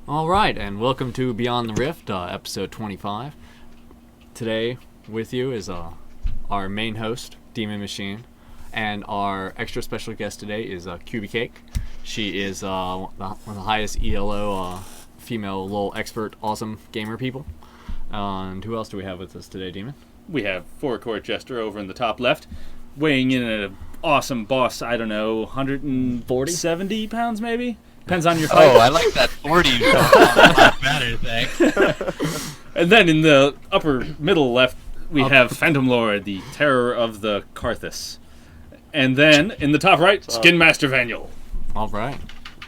All right, and welcome to Beyond the Rift, episode 25. Today with you is our main host, Demon Machine, and our extra special guest today is Kyuubicake. She is one of the highest ELO female LOL expert, awesome gamer people. And who else do we have with us today, Demon? We have Four-Court Jester over in the top left, weighing in at an awesome boss, 170 pounds maybe? Depends on your fight. Oh, I like that 40 matter thing. And then in the upper middle left, we have Phantom Lord, the terror of the Karthus. And then in the top right, Skin Master Vaniel. All right.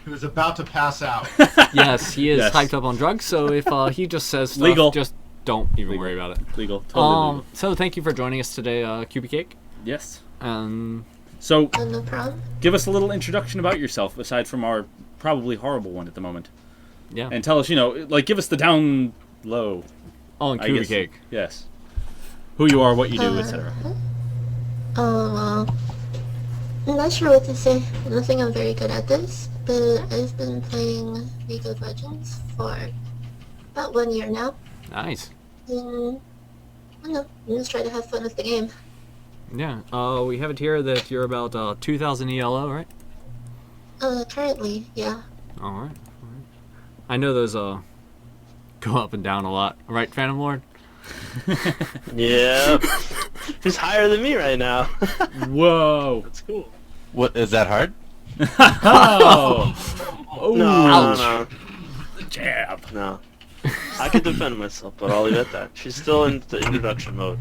Who is about to pass out. Yes, he is Yes. hyped up on drugs, so if he just says stuff, Legal. just don't even worry about it. Legal. Totally legal. So thank you for joining us today, Kyuubicake. Yes. So, No problem. give us a little introduction about yourself, aside from our probably horrible one at the moment. yeah. And tell us, give us the down low. On I guess. Kyuubicake. Yes. Who you are, what you do, etc. I'm not sure what to say. I don't think I'm very good at this, but I've been playing League of Legends for about 1 year now. Nice. And, I don't know, I'm just trying to have fun with the game. Yeah. We have it here that you're about 2,000 ELO, right? Currently, yeah. All right. I know those go up and down a lot, right, Phantom Lord? Yeah. He's higher than me right now. Whoa. That's cool. What is that hard? Oh. No. Jab. No. I can defend myself, but I'll leave it at that. She's still in the introduction mode.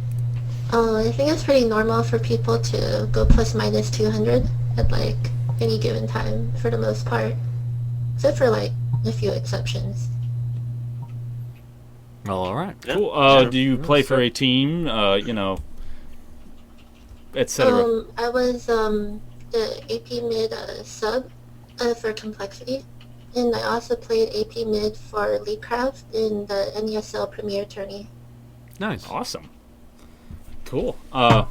I think it's pretty normal for people to go plus minus 200 at, like, any given time, for the most part. Except for, like, a few exceptions. Well, all right. Yeah, Cool. sure. Do you play for a team, etc.? I was the AP mid sub for Complexity, and I also played AP mid for Leaguecraft in the NESL Premier Tourney. Nice. Awesome. Cool. I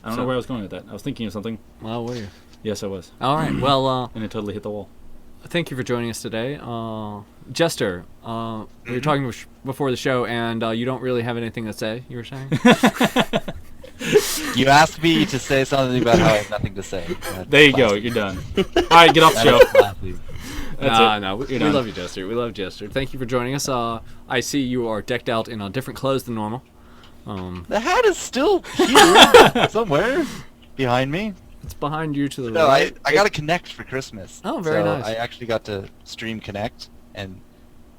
don't know where I was going with that. I was thinking of something. Well, were you? Yes, I was. All right. Well, And it totally hit the wall. thank you for joining us today. Jester, we were talking before the show, and you don't really have anything to say, you were saying? You asked me to say something about how I have nothing to say. There you go. You're done. All right, get off the show. That's it. No, we You're done. love you, Jester. We love Jester. Thank you for joining us. I see you are decked out in different clothes than normal. The hat is still here somewhere behind me. It's behind you to the No, right. I got a Connect for Christmas. Oh, very so nice. I actually got to stream Connect, and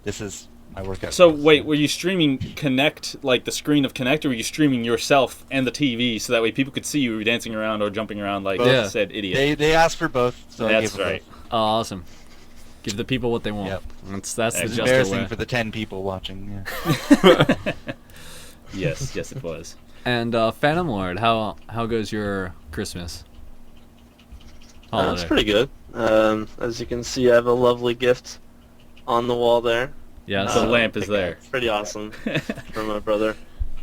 this is my workout. So, clothes. wait, were you streaming Connect, like the screen of Connect, or were you streaming yourself and the TV so that way people could see you dancing around or jumping around like Yeah. said idiot? They asked for both, so I That's gave them right. both. Oh, awesome. Give the people what they want. Yep. That's the It's Jester embarrassing way. for the 10 people watching. Yeah. Yes, it was. And Phantom Lord, how goes your Christmas? That's Holiday? pretty good. As you can see, I have a lovely gift on the wall there. Yes. The lamp is there. It's pretty awesome from my brother.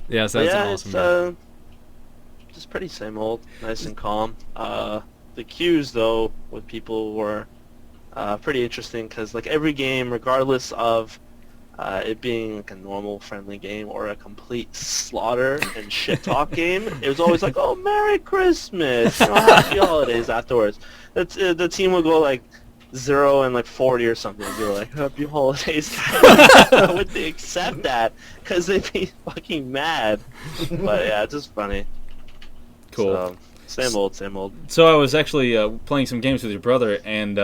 Yes, But that's yeah, an awesome. it's just pretty same old, nice and calm. The queues though with people were pretty interesting because like every game, regardless of it being like a normal friendly game or a complete slaughter and shit talk game, it was always like, "Oh, Merry Christmas, Happy Holidays" afterwards. The team would go like 0 and like 40 or something and be like, "Happy Holidays," guys. Would they accept that? Because they'd be fucking mad. But yeah, it's just funny. Cool. So, same old, same old. So I was actually playing some games with your brother, and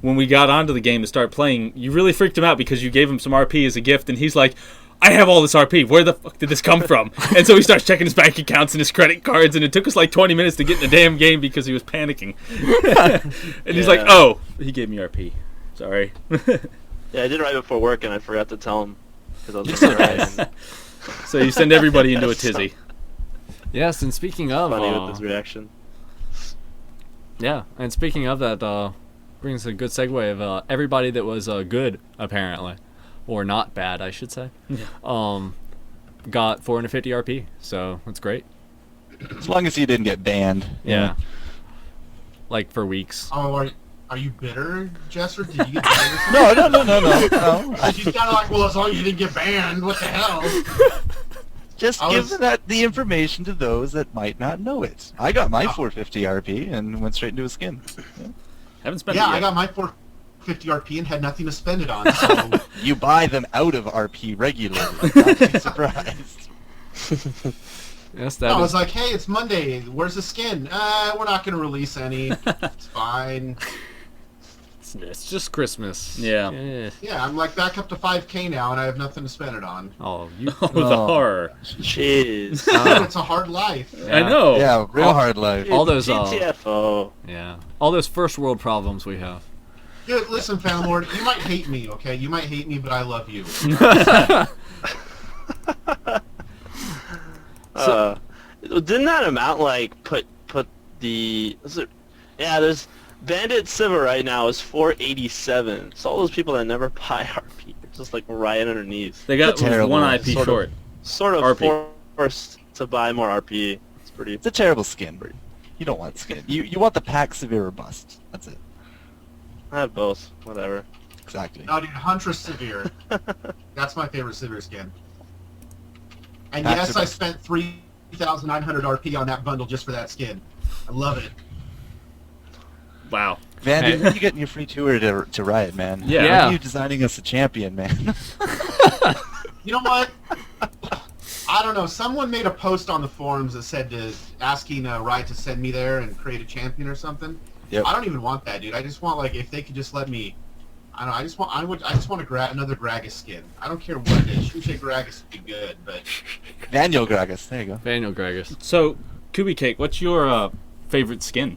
when we got onto the game to start playing, you really freaked him out because you gave him some RP as a gift, and he's like, "I have all this RP. Where the fuck did this come from?" And so he starts checking his bank accounts and his credit cards, and it took us like 20 minutes to get in the damn game because he was panicking. And he's like, Yeah. "Oh, he gave me RP. Sorry." Yeah, I did right before work, and I forgot to tell him because I was looking around. And So you send everybody into a tizzy. Yes, and speaking of, funny with his reaction. yeah, and speaking of that, brings a good segue of everybody that was good apparently, or not bad, I should say. Got 450 RP, so that's great. As long as you didn't get banned. Yeah. Like for weeks. Oh, Are you bitter, Jess, or did you get banned or something? No. She's kind of like, well, as long as you didn't get banned, what the hell? Just I give was- the information to those that might not know it. I got my 450 RP and went straight into a skin. Haven't spent Yeah, it yet. I got my 450 RP and had nothing to spend it on, so... You buy them out of RP regularly. Don't be surprised. Yes, I that was is. like, hey, it's Monday. Where's the skin? We're not going to release any. It's fine. It's just Christmas. Yeah. Yeah, I'm like back up to 5K now, and I have nothing to spend it on. Oh, you. Oh, the horror. Jeez. It's a hard life. I know. Yeah, real hard life. All those. GTFO. Yeah. All those first world problems we have. Dude, listen, Phantom Lord, you might hate me, okay? You might hate me, but I love you. Didn't that amount like put the there's Bandit Civa right now is 487. So all those people that never buy RP are just like right underneath. They got It's terrible. one IP Sort of- short. Sort of RP. forced to buy more RP. It's pretty. It's a terrible skin. You don't want skin. You want the pack severe or bust. That's it. I have both. Whatever. Exactly. No, dude, Huntress Severe. That's my favorite Severe skin. And Pack yes, Severe. I spent 3,900 RP on that bundle just for that skin. I love it. Wow. Van, Hey. when you getting your free tour to Riot, man? Yeah. When Yeah. are you designing us a champion, man? You know what? I don't know. Someone made a post on the forums that said asking Riot to send me there and create a champion or something. Yep. I don't even want that, dude. I just want like if they could just let me. I don't know. I just want another Gragas skin. I don't care what it is. Shushei Gragas would be good, but Daniel Gragas. There you go. Daniel Gregus. So, Kyuubicake, what's your favorite skin?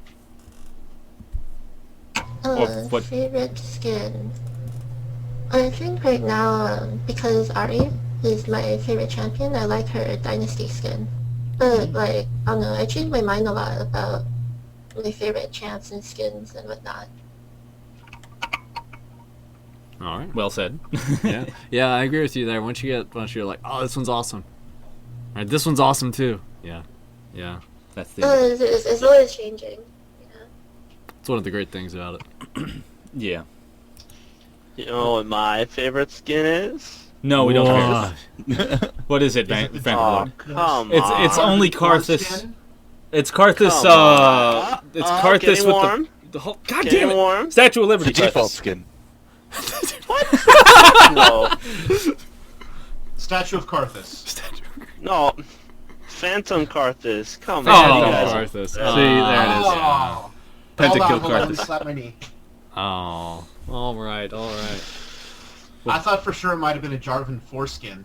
Or what- Favorite skin. I think right now, because Ari is my favorite champion, I like her Dynasty skin. But, like, I don't know, I change my mind a lot about my favorite champs and skins and whatnot. All right. Well said. Yeah. Yeah, I agree with you there. Once you're like, oh, this one's awesome. All right, this one's awesome too. Yeah. Yeah. That's It's always changing. Yeah. It's one of the great things about it. Yeah. You know what my favorite skin is? No, we don't Whoa. care. What is it, Is Van? it the Phantom Oh, Lord? come It's on. only Blood Karthus. skin? It's Karthus. Come on. It's Oh, Karthus getting with warm? the whole. God Getting damn it! warm? Statue of It's Liberty. the default Karthus. skin. No. Statue of Karthus. No. Phantom Karthus. Come Oh, on, you Phantom guys. Karthus. See, there it is. Oh. Pentakill Hold on, let me Karthus. slap my knee. Oh. All right. All right. I thought for sure it might have been a Jarvan foreskin.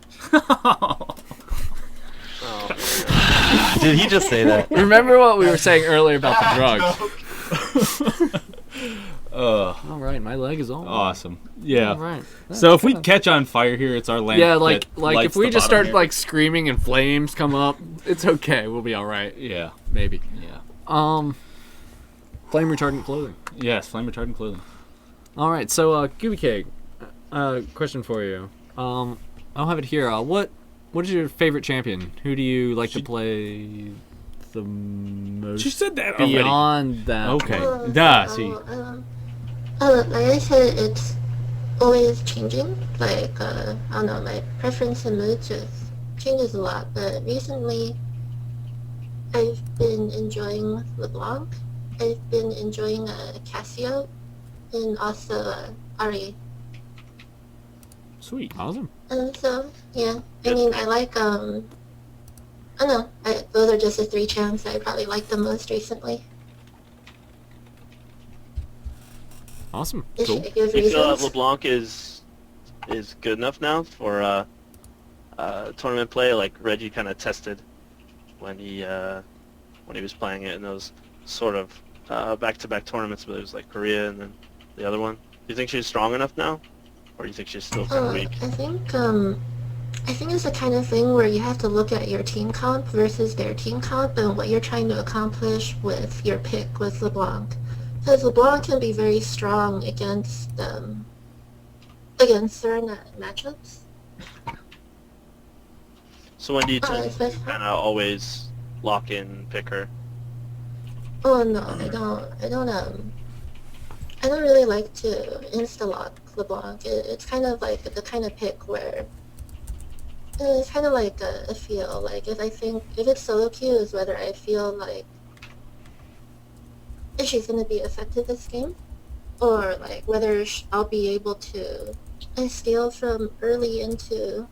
Oh, Did he just say that? Remember what we were saying earlier about the drugs? Ugh. All right, my leg is on. Awesome. Yeah. All right. So if we catch on fire here, it's our lamp. Yeah, like that if lights we the just bottom start here. like screaming and flames come up, it's okay. We'll be all right. Yeah. Maybe. Yeah. Flame retardant clothing. Yes, flame retardant clothing. All right. So, Kyuubicake, question for you. I'll have it here. What is your favorite champion? Who do you like to play the most? She said that already. Beyond that. Okay. Oh, See. Like I said, it's always changing. Like, I don't know, my preference and mood just changes a lot. But recently, I've been enjoying LeBlanc. I've been enjoying Cassio, and also Ari. Sweet. Awesome. And so, yeah, I mean, I like, I don't know, those are just the three champs I probably like the most recently. Awesome. Should Cool. I give you feel that reasons? LeBlanc is good enough now for tournament play? Like Reggie kind of tested when he was playing it in those sort of back-to-back tournaments, but it was like Korea and then the other one. Do you think she's strong enough now, or do you think she's still kind of weak? I think it's the kind of thing where you have to look at your team comp versus their team comp and what you're trying to accomplish with your pick with LeBlanc. Because LeBlanc can be very strong against certain matchups. So when do you especially- kind of always lock in pick her? Oh no, I I don't really like to insta-lock LeBlanc. It's kind of like the kind of pick where it's kind of like a feel. Like if it's solo queue is whether I feel like if she's gonna be effective this game, or like whether I'll be able to scale from early into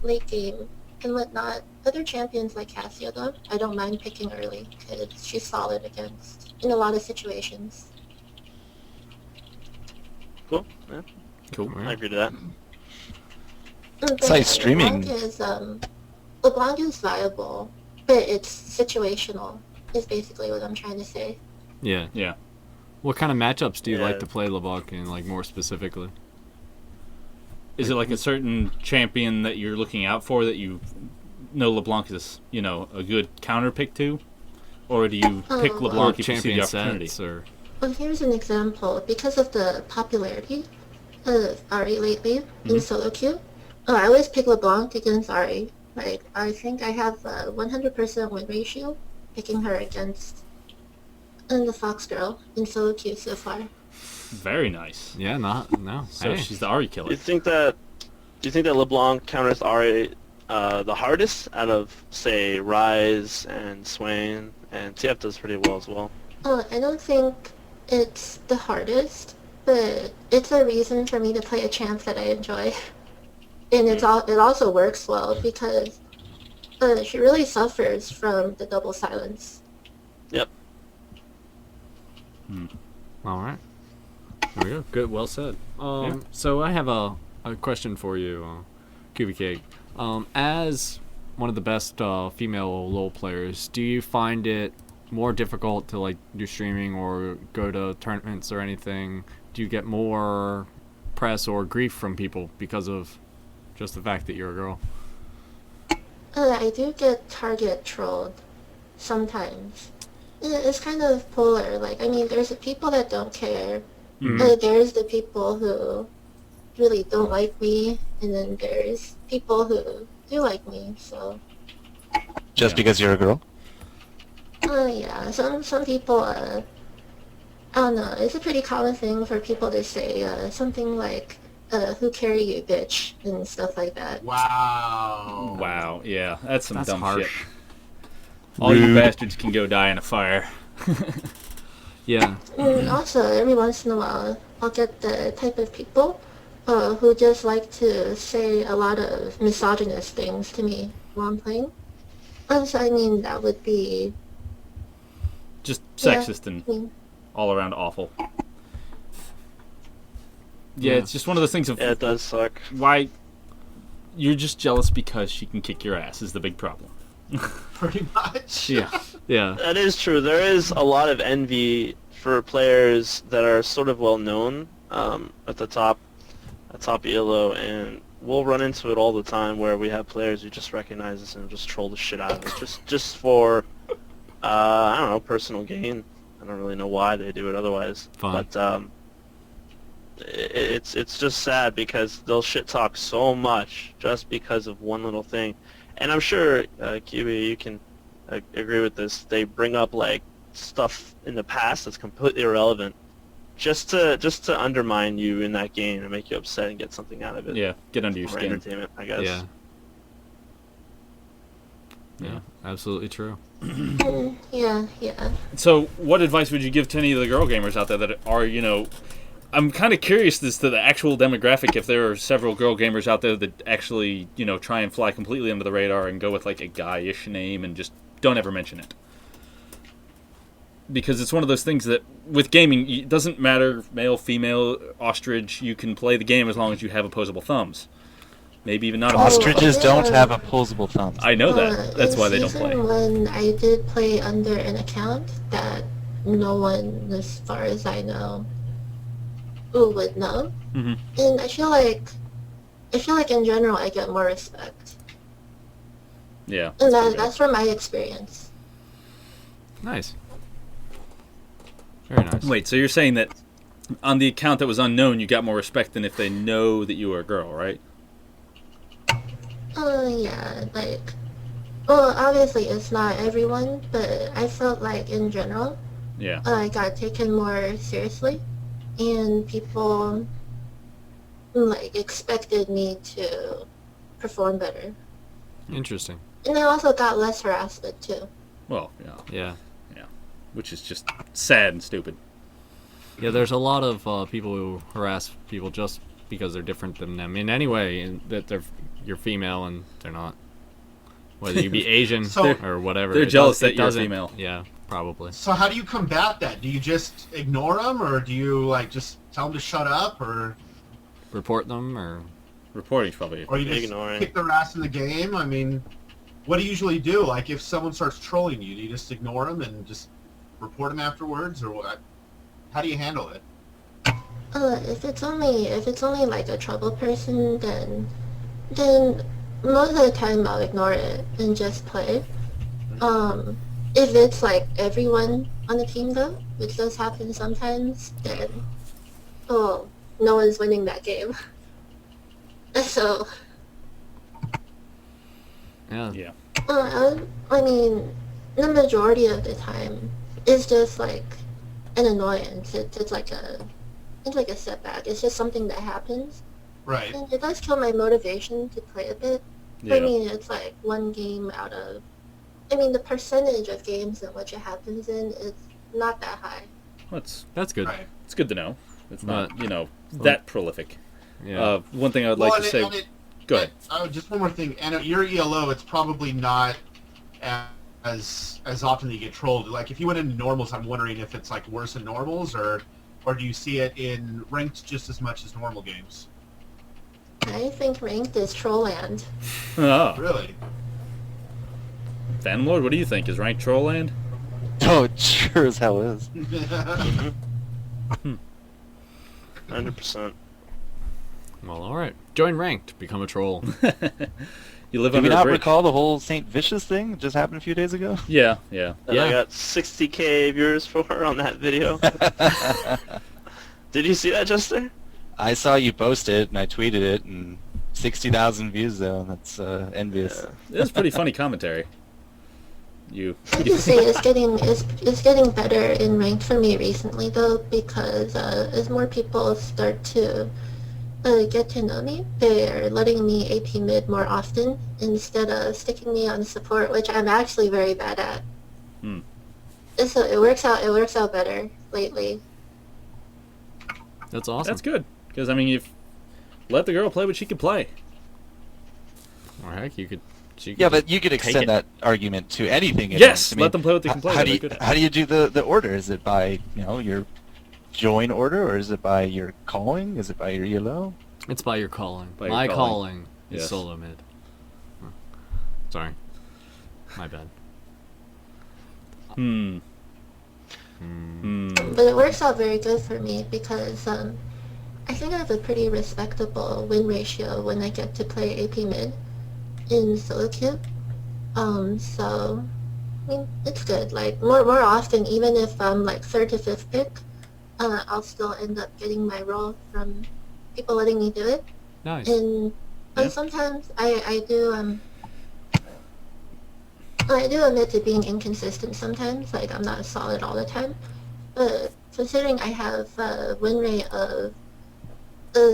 late game and whatnot. Other champions like Cassia though, I don't mind picking early because she's solid against in a lot of situations. Cool. Yeah, Cool. I agree to that. But like streaming. LeBlanc is viable, but it's situational. Is basically what I'm trying to say. Yeah. Yeah. What kind of matchups do you like Yeah. to play LeBlanc in, like more specifically? Is it like a certain champion that you're looking out for that you know LeBlanc is, a good counter pick to? Or do you pick Or LeBlanc if you see the champion opportunity? sets, or Well, here's an example. Because of the popularity of Ari lately in solo queue, I always pick LeBlanc against Ari. Like, I think I have a 100% win ratio picking her against the Fox Girl in solo queue so far. Very nice. yeah, no. So Hey. she's the Ari Do killer. you think that LeBlanc counters Ari the hardest out of, say, Rise and Swain, and TF does pretty well as well? I don't think it's the hardest, but it's a reason for me to play a champ that I enjoy. And it also works well because she really suffers from the double silence. Yep. All right. There we go. Good. Well said. Yeah. So I have a question for you, Kyuubicake. As one of the best female LoL players, do you find it more difficult to like do streaming or go to tournaments or anything? Do you get more press or grief from people because of just the fact that you're a girl? I do get target trolled sometimes. It's kind of polar. Like, I mean, there's the people that don't care. There's the people who really don't like me, and then there's people who do like me. So, Just Yeah. because you're a girl? yeah, some people, I don't know. It's a pretty common thing for people to say something like, "Who carry you, bitch," and stuff like that. Wow. Wow, yeah, that's some That's dumb harsh. shit. All you Rude. bastards can go die in a fire. Yeah. And also, every once in a while, I'll get the type of people who just like to say a lot of misogynist things to me while I'm playing. So, I mean, that would be... Just Yeah. sexist and I mean, all around awful. Yeah, it's just one of those things of Yeah, it does suck. why you're just jealous because she can kick your ass is the big problem. Pretty much. Yeah. Yeah. That is true. There is a lot of envy for players that are sort of well known at the top ELO, and we'll run into it all the time where we have players who just recognize us and just troll the shit out of us just for I don't know, personal gain. I don't really know why they do it otherwise. Fine. But it's just sad because they'll shit talk so much just because of one little thing. And I'm sure, QB, you can agree with this. They bring up like stuff in the past that's completely irrelevant, just to undermine you in that game and make you upset and get something out of it. Yeah, get under your For skin. entertainment, I guess. Yeah. Yeah. Absolutely true. yeah. So, what advice would you give to any of the girl gamers out there that are, I'm kind of curious as to the actual demographic, if there are several girl gamers out there that actually, try and fly completely under the radar and go with, like, a guy-ish name and just don't ever mention it. Because it's one of those things that, with gaming, it doesn't matter, male, female, ostrich, you can play the game as long as you have opposable thumbs. Maybe even not opposable thumbs. Ostriches don't have opposable thumbs. I know that. That's in why they don't play. Season 1, I did play under an account that no one, as far as I know, who would know. Mm-hmm. And I feel like in general I get more respect. Yeah. And that's from my experience. Nice. Very nice. Wait, so you're saying that on the account that was unknown, you got more respect than if they know that you were a girl, right? Yeah, like, well, obviously it's not everyone, but I felt like in general, Yeah. I got taken more seriously. and people like expected me to perform better. Interesting. And I also got less harassment too. Well, yeah, Yeah. which is just sad and stupid. Yeah, there's a lot of people who harass people just because they're different than them in any way, and that you're female and they're not. Whether you be Asian So- or whatever. They're it jealous does- it that you're doesn't- female. Yeah, probably. So how do you combat that? Do you just ignore them, or do you like just tell them to shut up, or Report them or... Reporting's probably... you just Ignoring. kick their ass in the game? I mean, what do you usually do? Like if someone starts trolling you, do you just ignore them and just report them afterwards, or what? How do you handle it? If it's only like a trouble person, then most of the time I'll ignore it and just play. If it's like everyone on the team though, which does happen sometimes, then no one's winning that game. So Yeah. Yeah. I mean, the majority of the time it's just like an annoyance. It's like a setback. It's just something that happens. Right. And it does kill my motivation to play a bit. Yeah. I mean, it's like one game out of... I mean, the percentage of games in which it happens in is not that high. That's good. Right. It's good to know. It's not, But- that prolific. Yeah. One thing I would like to say... Go ahead. Just one more thing. And your ELO, it's probably not as often that you get trolled. Like if you went into normals, I'm wondering if it's like worse in normals, or do you see it in ranked just as much as normal games? I think ranked is Trollland. Oh, Really? Phantom Lord, what do you think? Is ranked troll land? Oh, it sure as hell is. 100%. Well, all right. Join ranked. Become a troll. You live Do we under a not bridge. recall the whole Saint Vicious thing that just happened a few days ago? Yeah. And Yeah. I got 60K viewers for her on that video. Did you see that, Jester? I saw you post it and I tweeted it, and 60,000 views though. That's envious. It was pretty funny commentary. You... I have to say it's getting better in ranked for me recently though, because as more people start to get to know me, they're letting me AP mid more often instead of sticking me on support, which I'm actually very bad at. Hmm. So it works out better lately. That's awesome. That's good. Because, I mean, you've let the girl play what she could play. Or heck, you could... Yeah, but you could Take extend it. that argument to anything. in Yes, ranked. I let them play what they can play. How what do they're you good at. how do you do the order? Is it by your join order, or is it by your calling? Is it by your ELO? It's by your calling. By your My calling. calling is Yes. solo mid. Huh. Sorry. My bad. Hmm. Hmm. But it works out very good for me because I think I have a pretty respectable win ratio when I get to play AP mid in solo queue. So I mean it's good. Like more often, even if I'm like third to fifth pick, I'll still end up getting my role from people letting me do it. Nice. And Yeah. sometimes I do admit to being inconsistent sometimes, like I'm not solid all the time. But considering I have a win rate of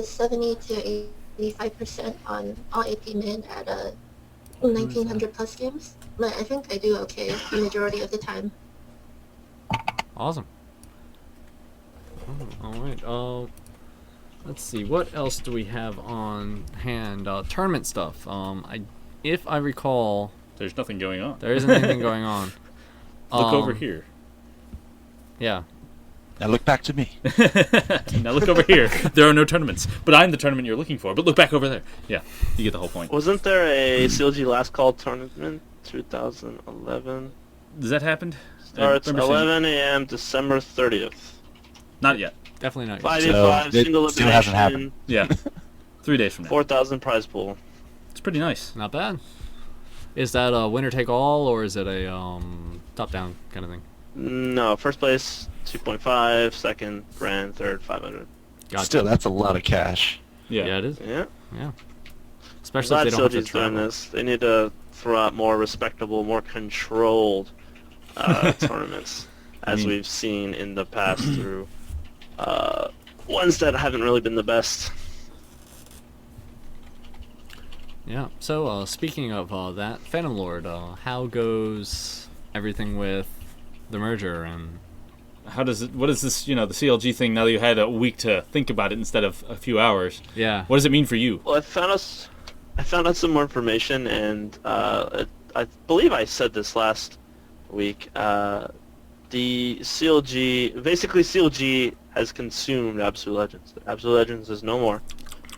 70 to 85% on all AP mid at 1900 plus games, but I think I do okay the majority of the time. Awesome. All right. Let's see. What else do we have on hand? Tournament stuff. If I recall, There's nothing going on. there isn't anything going on. Look over here. Yeah. Now look back to me. Now look over here. There are no tournaments. But I'm the tournament you're looking for. But look back over there. Yeah, you get the whole point. Wasn't there a CLG Last Call tournament 2011? Does that happen? Starts I remember seeing- 11 a.m. December 30th. Not yet. Definitely not. yet. 5v5, So, it single still hasn't elimination, Yeah. 3 days from now. 4,000 prize pool. It's pretty nice. Not bad. Is that a winner take all, or is it a top down kind of thing? No, first place 2.5, second grand, third 500. Gotcha. Still, that's a lot of cash. Yeah, it is. Yeah. Yeah. I'm Especially if glad they don't have to CLG's doing travel. this. They need to throw out more respectable, more controlled tournaments, as mean- we've seen in the past through ones that haven't really been the best. Yeah. So speaking of that, Phantom Lord, how goes everything with the merger and? What is this, the CLG thing, now that you had a week to think about it instead of a few hours? Yeah. What does it mean for you? Well, I found out some more information, and I believe I said this last week. The CLG has consumed Absolute Legends. Absolute Legends is no more.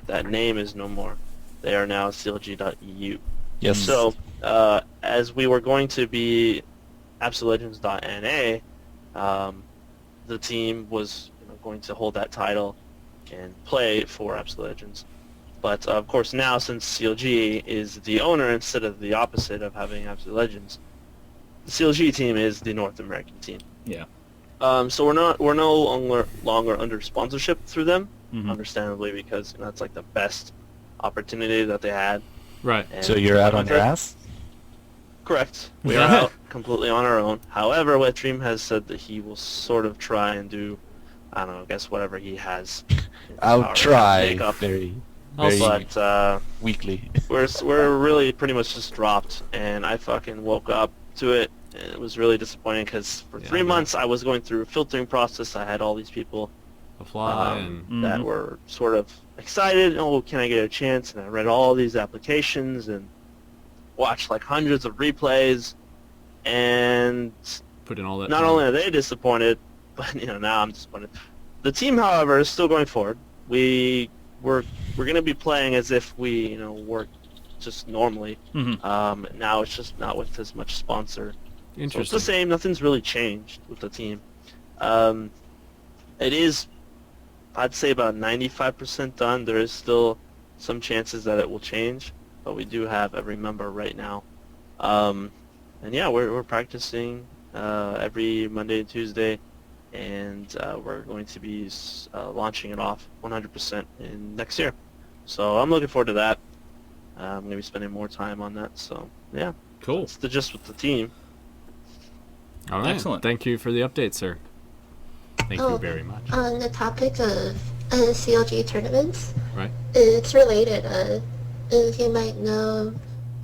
That name is no more. They are now CLG.eu. Yes. So, as we were going to be AbsoluteLegends.NA, the team was going to hold that title and play for Absolute Legends. But of course now, since CLG is the owner instead of the opposite of having Absolute Legends, the CLG team is the North American team. Yeah. So we're no longer under sponsorship through them, understandably, because that's like the best opportunity that they had. Right. And So you're out on your ass? Correct. We are out completely on our own. However, Wet Dream has said that he will sort of try and do, I don't know, I guess whatever he has. in his I'll power to try make up. very But weakly. we're really pretty much just dropped, and I fucking woke up to it, and it was really disappointing because for 3 months I was going through a filtering process. I had all these people Apply and that were sort of excited. Oh, can I get a chance? And I read all these applications and watched like hundreds of replays, and put in all that. not time. only are they disappointed, but now I'm disappointed. The team, however, is still going forward. We're going to be playing as if we work just normally. Now it's just not with as much sponsor. So Interesting. it's the same. Nothing's really changed with the team. It is, I'd say, about 95% done. There is still some chances that it will change, but we do have every member right now. And yeah, we're practicing every Monday and Tuesday, and we're going to be launching it off 100% in next year. So I'm looking forward to that. I'm going to be spending more time on that. So yeah, Cool. it's the gist with the team. All right. Excellent. Thank you for the update, sir. Thank you very much. On the topic of CLG tournaments, Right. it's related. As you might know,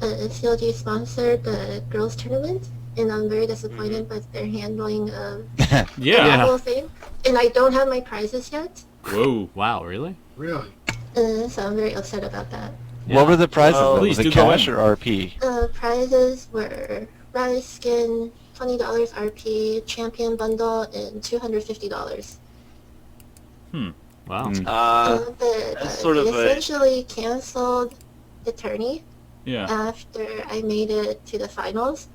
CLG sponsored the girls tournament, and I'm very disappointed with their handling of Yeah. the whole thing. And I don't have my prizes yet, Whoa. Wow, really? Really? so I'm very upset about that. What were the prizes? Well, though? please Was do it go cash in. or RP? Prizes were Rise Skin, $20 RP, Champion Bundle, and $250. Wow. Mm. But that's sort they of a- essentially canceled the tourney Yeah. after I made it to the finals,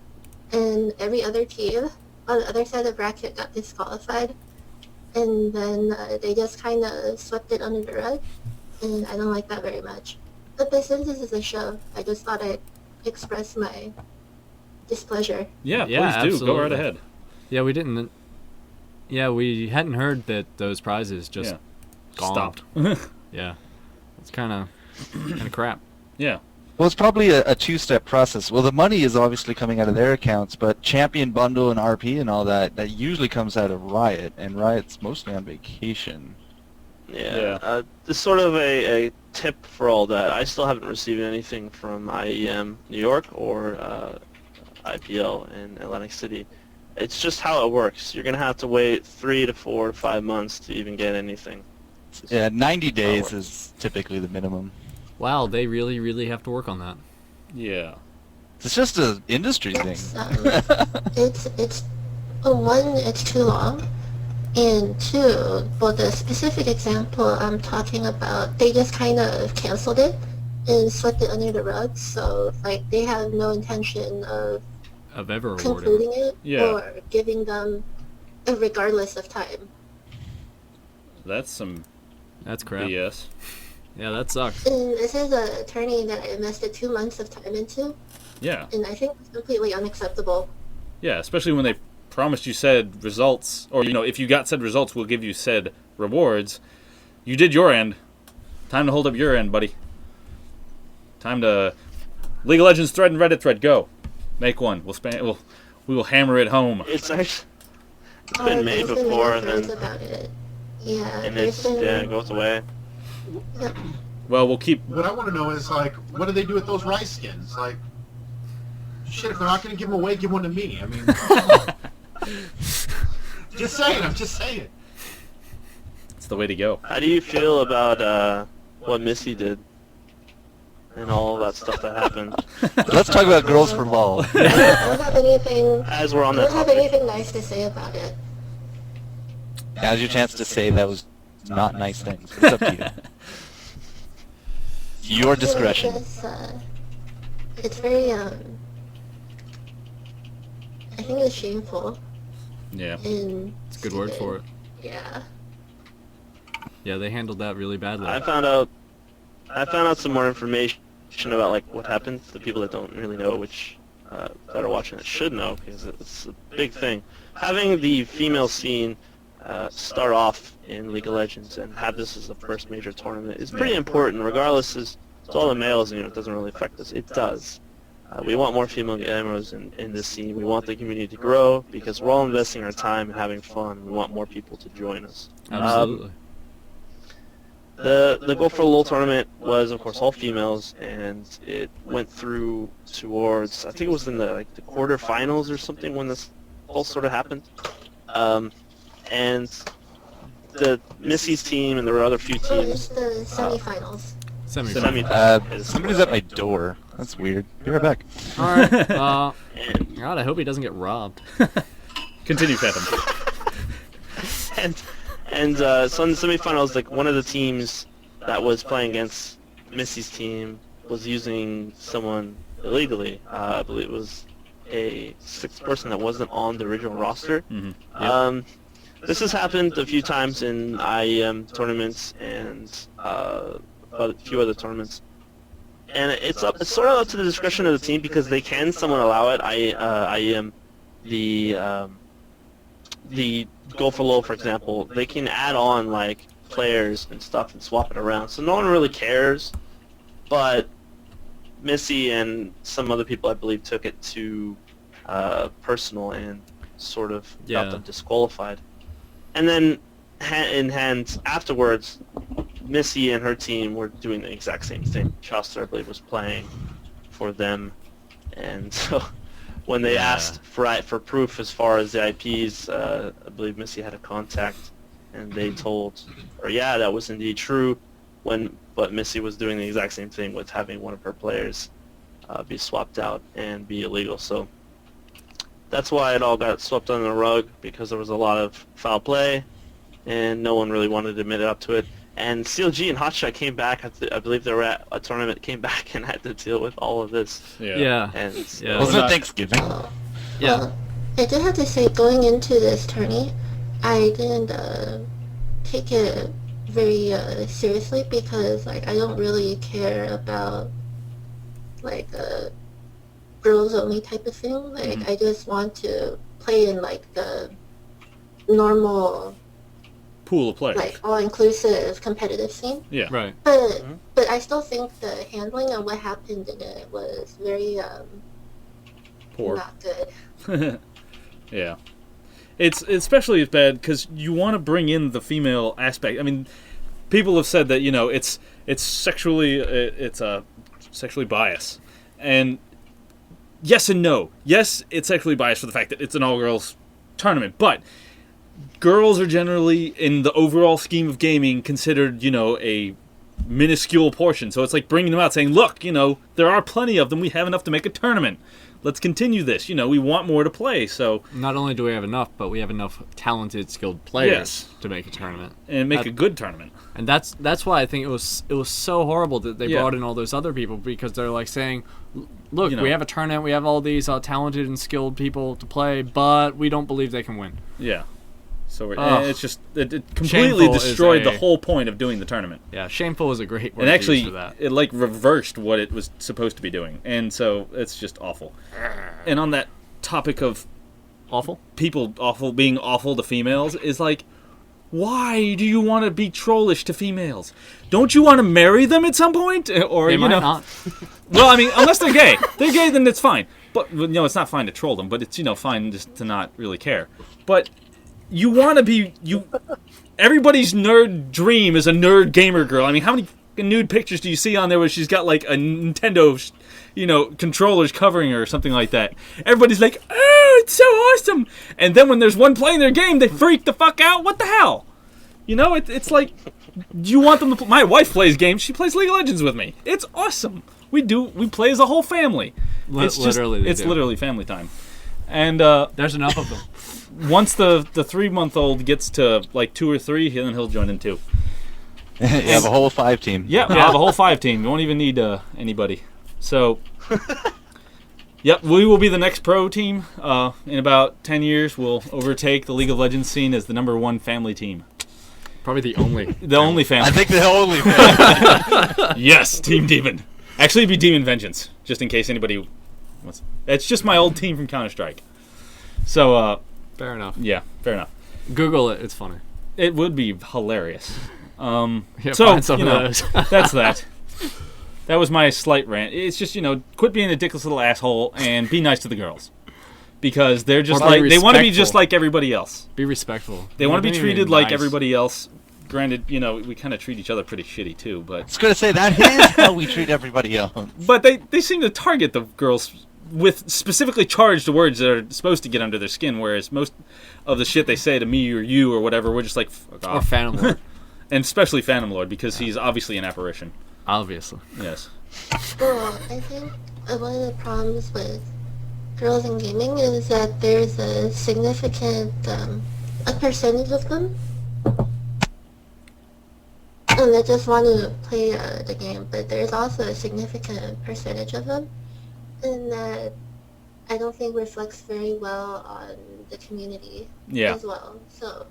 and every other team on the other side of the bracket got disqualified, and then they just kind of swept it under the rug, and I don't like that very much. But since this is a show, I just thought I'd express my displeasure. Yeah, Yeah, please do. Go right absolutely. ahead. Yeah, we didn't. Yeah, we hadn't heard that those prizes just Yeah. gone. Stopped. Yeah, it's kind of crap. Yeah. Well, it's probably a two-step process. Well, the money is obviously coming out of their accounts, but Champion Bundle and RP and all that usually comes out of Riot, and Riot's mostly on vacation. Yeah. It's sort of a tip for all that. I still haven't received anything from IEM New York or IPL in Atlantic City. It's just how it works. You're going to have to wait 3 to 4 to 5 months to even get anything. Yeah, 90 days works. is typically the minimum. Wow, they really, really have to work on that. Yeah. It's just an industry thing. It's one, it's too long, and two, well, the specific example I'm talking about, they just kind of canceled it and swept it under the rug. So like they have no intention of Of ever awarded. concluding it Yeah. or giving them, regardless of time. That's some That's crap. BS. Yeah, that sucks. And this is a attorney that I invested 2 months of time into, Yeah. and I think it's completely unacceptable. Yeah, especially when they promised you said results, or, if you got said results, we'll give you said rewards. You did your end. Time to hold up your end, buddy. Time to League of Legends thread and Reddit thread, go. Make one. We will hammer it home. It's actually Oh, been made there's been before, many and threads then about it. Yeah, and there's been... it goes away. Yep. Well, we'll keep. What I want to know is, like, what do they do with those rice skins? Like, shit, if they're not going to give them away, give one to me. I mean, just saying, I'm just saying. It's the way to go. How do you feel about what Missy did and all that stuff that happened? Let's talk about girls for lol. I don't have anything... As we're on I that don't have topic. anything nice to say about it. Now's your chance to say that was not nice things. It's up to you. Your discretion. It's very, I think it's shameful. Yeah. And It's a good word for it. Yeah. Yeah, they handled that really badly. I found out some more information about like what happened. The people that don't really know, which that are watching it should know, because it's a big thing. Having the female scene start off in League of Legends and have this as the first major tournament is pretty important, regardless as to all the males. It doesn't really affect us. It does. We want more female gamers in this scene. We want the community to grow because we're all investing our time and having fun. We want more people to join us. Absolutely. The Go for a Lol tournament was, of course, all females, and it went through towards, I think it was in the quarterfinals or something when this all sort of happened. And the Missy's team, and there were other few Oh, it's teams. the semifinals. Semi-final. Somebody's at my door. That's weird. Be right back. All right. And, God, I hope he doesn't get robbed. Continue, Fathom. and so in the semifinals, like one of the teams that was playing against Missy's team was using someone illegally. I believe it was a sixth person that wasn't on the original roster. Mm-hmm. This has happened a few times in IEM tournaments and a few other tournaments. And it's sort of up to the discretion of the team because they can someone allow it. IEM, the Go for Low, for example, they can add on like players and stuff and swap it around. So no one really cares. But Missy and some other people, I believe, took it to personal and sort of got them disqualified. And then in hand afterwards, Missy and her team were doing the exact same thing. Chaucer, I believe, was playing for them, and so when they asked for proof as far as the IPs, I believe Missy had a contact, and they told her, yeah, that was indeed true. But Missy was doing the exact same thing with having one of her players be swapped out and be illegal. So that's why it all got swept under the rug, because there was a lot of foul play, and no one really wanted to admit up to it. And CLG and Hotshot came back. I believe they were at a tournament, came back and had to deal with all of this. Yeah. And Wasn't it Thanksgiving? Yeah. Well, I do have to say, going into this tourney, I didn't take it very seriously because like I don't really care about like a girls only type of thing. Like I just want to play in like the normal Pool of players. like all-inclusive competitive scene. Yeah. Right. But I still think the handling of what happened in it was very Poor. not good. Yeah. It's especially as bad because you want to bring in the female aspect. I mean, people have said that it's sexually biased, and yes and no. Yes, it's sexually biased for the fact that it's an all-girls tournament, but girls are generally, in the overall scheme of gaming, considered, a minuscule portion. So it's like bringing them out, saying, look, there are plenty of them. We have enough to make a tournament. Let's continue this. We want more to play. So not only do we have enough, but we have enough talented, skilled players to make a tournament. And make a good tournament. And that's why I think it was so horrible that they brought in all those other people, because they're like saying, look, we have a tournament, we have all these talented and skilled people to play, but we don't believe they can win. Yeah. So it completely Shameful destroyed the whole point of doing the tournament. Yeah, shameful is a great word and actually, for that. it reversed what it was supposed to be doing, and so it's just awful. And on that topic of people being awful to females, is like, why do you want to be trollish to females? Don't you want to marry them at some point? Or they might not. Well, I mean, unless they're gay. They're gay, then it's fine. But it's not fine to troll them, but it's fine just to not really care. But you want to be everybody's nerd dream is a nerd gamer girl. I mean, how many nude pictures do you see on there where she's got like a Nintendo, controllers covering her or something like that? Everybody's like, oh, it's so awesome. And then when there's one playing their game, they freak the fuck out. What the hell? It's like, you want them to my wife plays games. She plays League of Legends with me. It's awesome. We play as a whole family. It's literally family time. And there's enough of them. Once the 3-month-old gets to like 2 or 3, then he'll join in too. You have a whole 5 team. Yeah, we'll have a whole 5 team. You won't even need anybody. So, yep, we will be the next pro team. In about 10 years, we'll overtake the League of Legends scene as the #1 family team. Probably the only. The only family. I think the only family. Yes, Team Demon. Actually, it'd be Demon Vengeance, just in case anybody wants. It's just my old team from Counter-Strike. So, fair enough. Yeah, fair enough. Google it. It's funny. It would be hilarious. Yeah, So, find some of those. That's that. That was my slight rant. It's just, quit being a ridiculous little asshole and be nice to the girls. Because they're just Or be they want to be respectful. just like everybody else. Be respectful. They want to be Don't treated even like nice. everybody else. Granted, we kind of treat each other pretty shitty too, I but was going to say, that is how we treat everybody else. they seem to target the girls with specifically charged words that are supposed to get under their skin, whereas most of the shit they say to me or you or whatever, we're just like, fuck Or off. Phantom Lord. And especially Phantom Lord, because he's obviously an apparition. Obviously. Yes. Well, I think one of the problems with girls in gaming is that there's a significant a percentage of them that just want to play the game, but there's also a significant percentage of them, and that I don't think reflects very well on the community as well. So.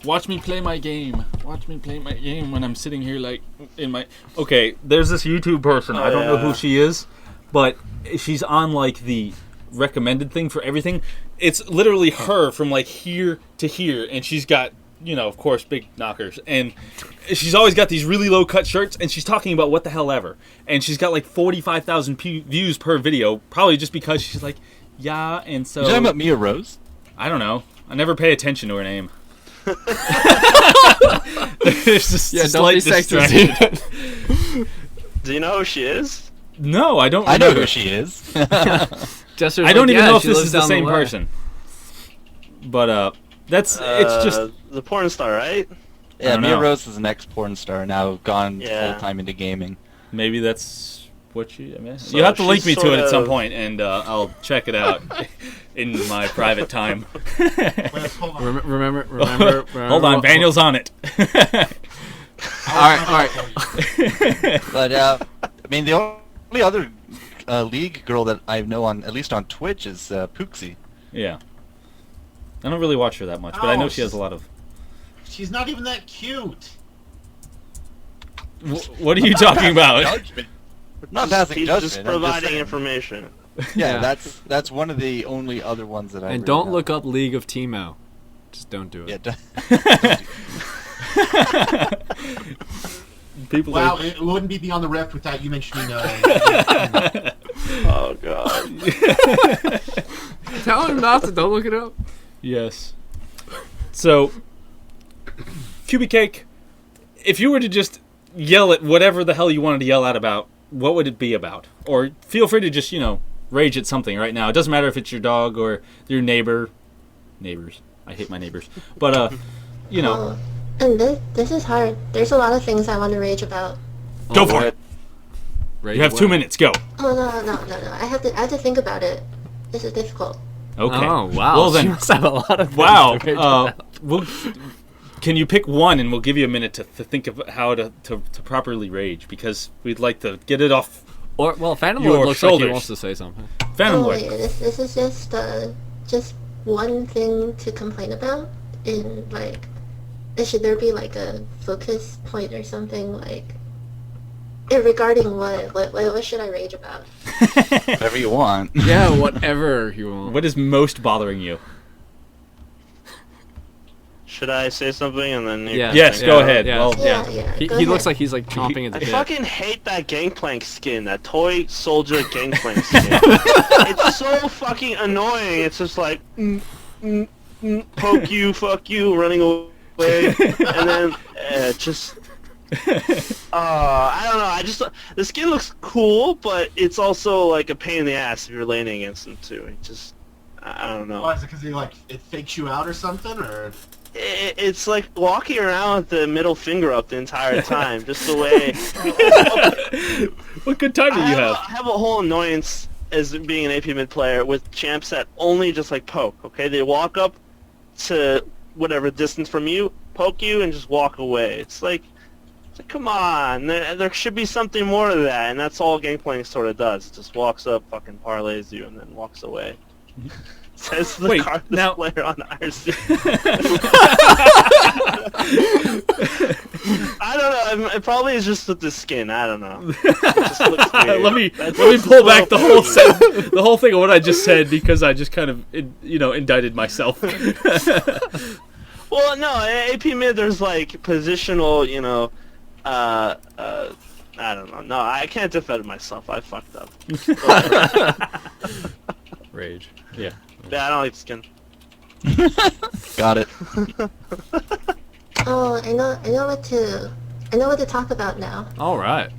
Watch me play my game. Watch me play my game when I'm sitting here like in my... Okay, there's this YouTube person. I don't know who she is, but she's on like the recommended thing for everything. It's literally her from like here to here, and she's got, of course, big knockers. And she's always got these really low cut shirts, and she's talking about what the hell ever. And she's got like 45,000 views per video, probably just because she's like, yeah, and so... You talking about Mia Rose? I don't know. I never pay attention to her name. There's just Yeah, a don't be slight sexist. distraction. Do you know who she is? No, I don't. I know remember. who she is. Jester's I don't like, even yeah, know if she this lives is the down same way. person. But it's just the porn star, right? I Yeah, don't Mia know. Rose is an ex-porn star, now gone Yeah. full-time into gaming. maybe that's what you. I mean, So you have to link she's me to it at some sort of- point, and I'll check it out in my private time. Wait, hold on. Remember. Hold on, Daniel's on it. All right. But, I mean, the only other league girl that I know on, at least on Twitch, is Pooksy. Yeah, I don't really watch her that much, but I know Oh, she has a lot of. She's not even that cute. What are you talking about? Judgment. Not passing He's judgment. just I'm providing saying. information. Yeah, Yeah. that's one of the only other ones that I And really don't know. look up League of Teemo. Just don't do it. Yeah, People Wow, are. it wouldn't be Beyond the Rift without you mentioning. Oh god. Tell him not to. Don't look it up. Yes. So, Kyuubicake, if you were to just yell at whatever the hell you wanted to yell at about, what would it be about? Or feel free to just, rage at something right now. It doesn't matter if it's your dog or your neighbor. Neighbors. I hate my neighbors. But, Oh, and this is hard. There's a lot of things I want to rage about. go for it. Rage You have away. 2 minutes. Go. Oh no. I have to think about it. This is difficult. Okay. Oh wow. Well She then, must have a lot of things wow. to rage about. Can you pick one, and we'll give you a minute to think of how to properly rage, because we'd like to get it off. Or Phantom your Lord looks like he shoulders. wants to say something. Phantom Lord. Wait, this is just one thing to complain about. In like, should there be like a focus point or something like? Regarding what should I rage about? whatever you want. Yeah, whatever you want. What is most bothering you? Should I say something and then you Yeah. Yes, go ahead. Yeah. Well, Yeah. He go looks ahead. like he's like chomping at the I bit. fucking hate that Gangplank skin, that toy soldier Gangplank skin. It's so fucking annoying. It's just like, poke you, fuck you, running away. way, and then just. I don't know. The skin looks cool, but it's also like a pain in the ass if you're laning against him too. I don't know. Why is it? Because it fakes you out or something, or? It's like walking around with the middle finger up the entire time, just the way. What good time do you have? I have a whole annoyance as being an AP mid player with champs that only just like poke. Okay, they walk up to whatever distance from you, poke you, and just walk away. It's like come on, there should be something more to that, and that's all Gangplank sort of does. It just walks up, fucking parlays you, and then walks away. Says the cardless player on the IRC. I don't know. It probably is just with the skin. I don't know. It just looks weird. let me pull back the whole thing of what I just said, because I just kind of indicted myself. Well, no, AP mid there's like positional, I don't know. No, I can't defend myself. I fucked up. Rage. Yeah. Yeah, I don't like the skin. Got it. Oh, I know what to talk about now. All right.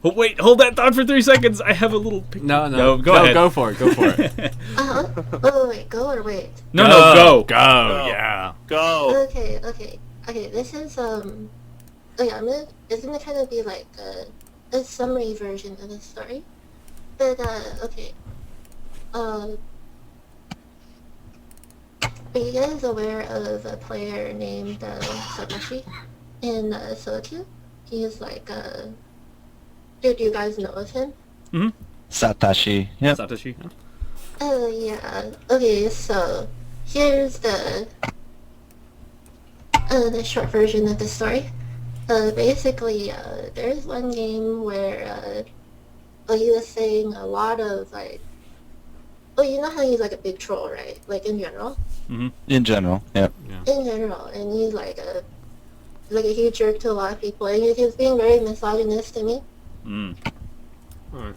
Oh, wait, hold that thought for 3 seconds. I have a little... No, go ahead. Go for it. Uh-huh. Wait, go or wait? No, go. Yeah. Go. Okay. This is it's gonna kind of be like a summary version of the story, but okay. Are you guys aware of a player named Satoshi in Solo? He's like do you guys know of him? Mm-hmm. Satoshi. Yep. Satoshi. Yeah. Okay, so here's the short version of the story. Basically, there's one game where he was saying a lot of like, you know how he's like a big troll, right? Like in general. Mm-hmm. In general, yep. Yeah. In general, and he's like a huge jerk to a lot of people, and he was being very misogynist to me. Mm. Alright.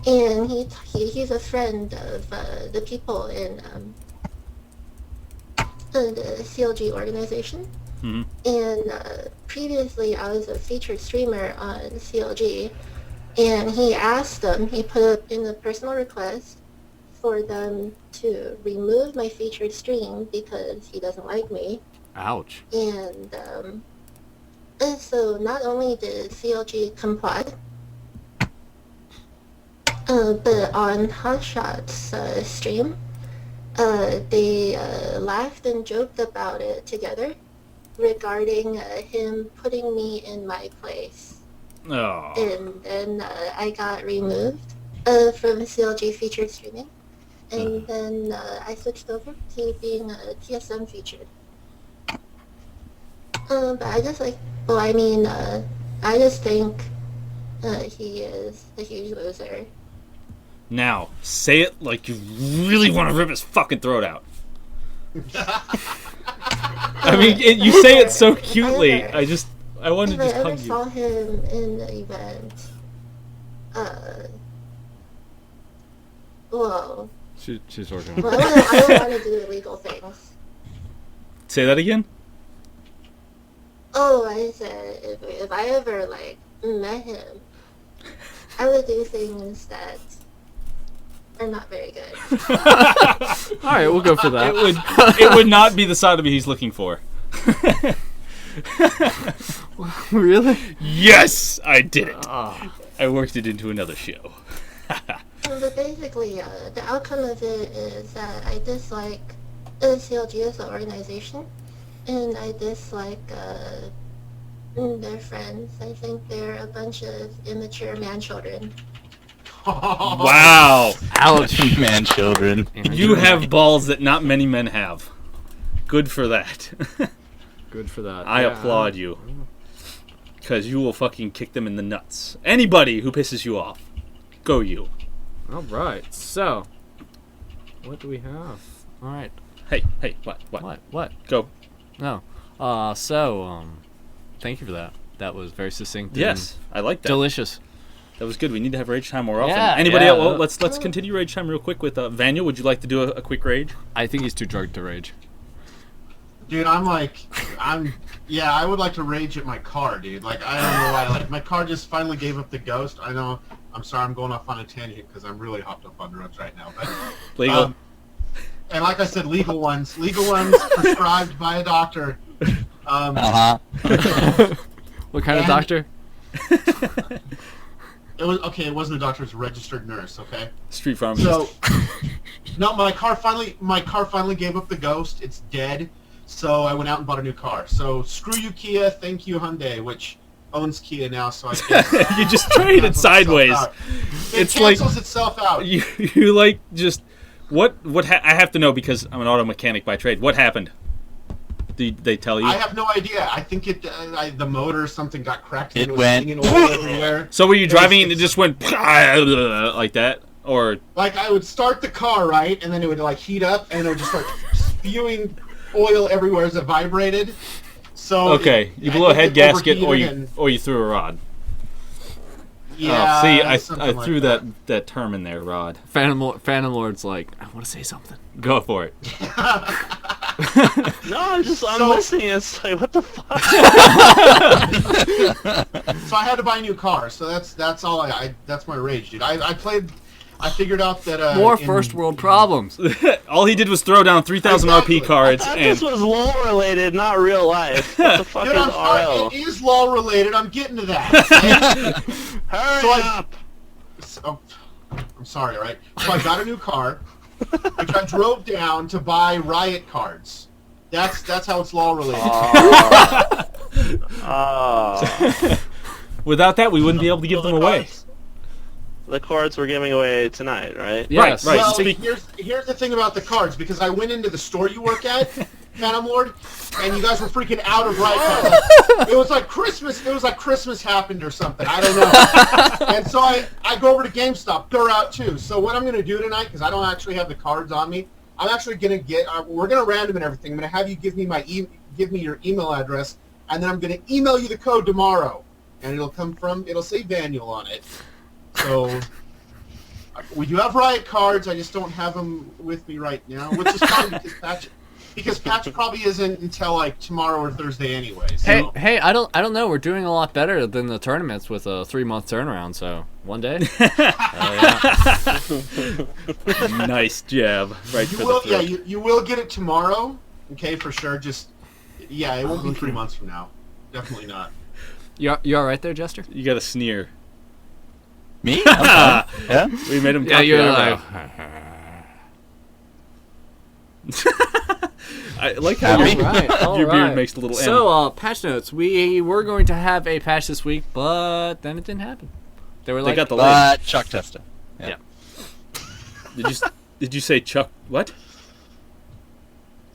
And he's a friend of the people in the CLG organization. Mm-hmm. And previously I was a featured streamer on CLG, and he asked them, he put up in a personal request for them to remove my featured stream because he doesn't like me. Ouch. And so not only did CLG comply, but on Hotshot's stream, they laughed and joked about it together regarding him putting me in my place. Oh. And then I got removed from CLG featured streaming. And then I switched over to being a TSM featured. But I just I just think he is a huge loser. Now, say it like you really want to rip his fucking throat out. I mean, you say it so cutely. I wanted to just I hug ever you. saw him in the event. Well, She's working on it. I don't want to do illegal things. Say that again? Oh, I said if I ever met him, I would do things that are not very good. All right, we'll go for that. It would not be the sodomy he's looking for. Really? Yes, I did it. Ah. I worked it into another show. But basically, the outcome of it is that I dislike CLG as an organization, and I dislike their friends. I think they're a bunch of immature man-children. Wow. Ouch. Man, children. You have balls that not many men have. Good for that. Good for that. I Yeah. applaud you. Because you will fucking kick them in the nuts. Anybody who pisses you off. Go you. All right. So, what do we have? All right. Hey, what? What? Go. No. Thank you for that. That was very succinct. Yes, I like that. Delicious. That was good. We need to have rage time more often. Yeah, Anybody yeah. else? Well, let's continue rage time real quick with Vanya. Would you like to do a quick rage? I think he's too drunk to rage. Dude, yeah, I would like to rage at my car, dude. Like, I don't know why. Like, my car just finally gave up the ghost. I know. I'm sorry, I'm going off on a tangent because I'm really hopped up on drugs right now. But Legal. and like I said, legal ones prescribed by a doctor. What kind of doctor? It was okay. It wasn't a doctor; it was a registered nurse. Okay. Street pharmacist. So, no, my car finally gave up the ghost. It's dead. So I went out and bought a new car. So screw you, Kia. Thank you, Hyundai, which owns Kia now. So I guess You just traded sideways. It cancels itself out. You like just what? I have to know because I'm an auto mechanic by trade. What happened? Did they tell you? I have no idea. I think the motor or something got cracked. It was went stinging oil everywhere. So were you driving and it just went like that, or like I would start the car right, and then it would like heat up, and it would just start spewing oil everywhere as it vibrated. So okay, you blew a head gasket, or you threw a rod. Yeah. See, I like threw that term in there, rod. Phantom Lord's like, I want to say something. Go for it. No, I'm listening. It's like, what the fuck? So I had to buy a new car. So that's all that's my rage, dude. I figured out that More first world problems. All he did was throw down 3,000 Exactly. RP cards, I thought and this was law related, not real life. What the fuck Dude, is I'm sorry, RL? it is law related. I'm getting to that. Hurry So up! I'm sorry, all right? So I got a new car, which I drove down to buy riot cards. That's how it's law related. without that, we wouldn't be able to give them away. The cards we're giving away tonight, right? Yes. Right. Well, Speak- here's the thing about the cards, because I went into the store you work at, Phantom Lord, and you guys were freaking out of riot cards. It was like Christmas. It was like Christmas happened or something. I don't know. And so I go over to GameStop. They're out too. So what I'm going to do tonight, because I don't actually have the cards on me, I'm actually going to we're going to random and everything. I'm going to have you give me your email address, and then I'm going to email you the code tomorrow, and it'll say Daniel on it. So we do have riot cards. I just don't have them with me right now, which is fine because patch probably isn't until like tomorrow or Thursday anyway. So. Hey, I don't know. We're doing a lot better than the tournaments with a 3-month turnaround. So one day. Nice jab, right? You will, yeah. You will get it tomorrow. Okay, for sure. Just it won't be 3 months from now. Definitely not. You all right there, Jester? You got a sneer. Me? I'm fine. Yeah? We made him. Yeah, cock you're the like. eyebrow. I like how Happy? your beard makes the little M. So, patch notes. We were going to have a patch this week, but then it didn't happen. They were They like, got the lid. Chuck Testa. Yeah. Did you say Chuck? What?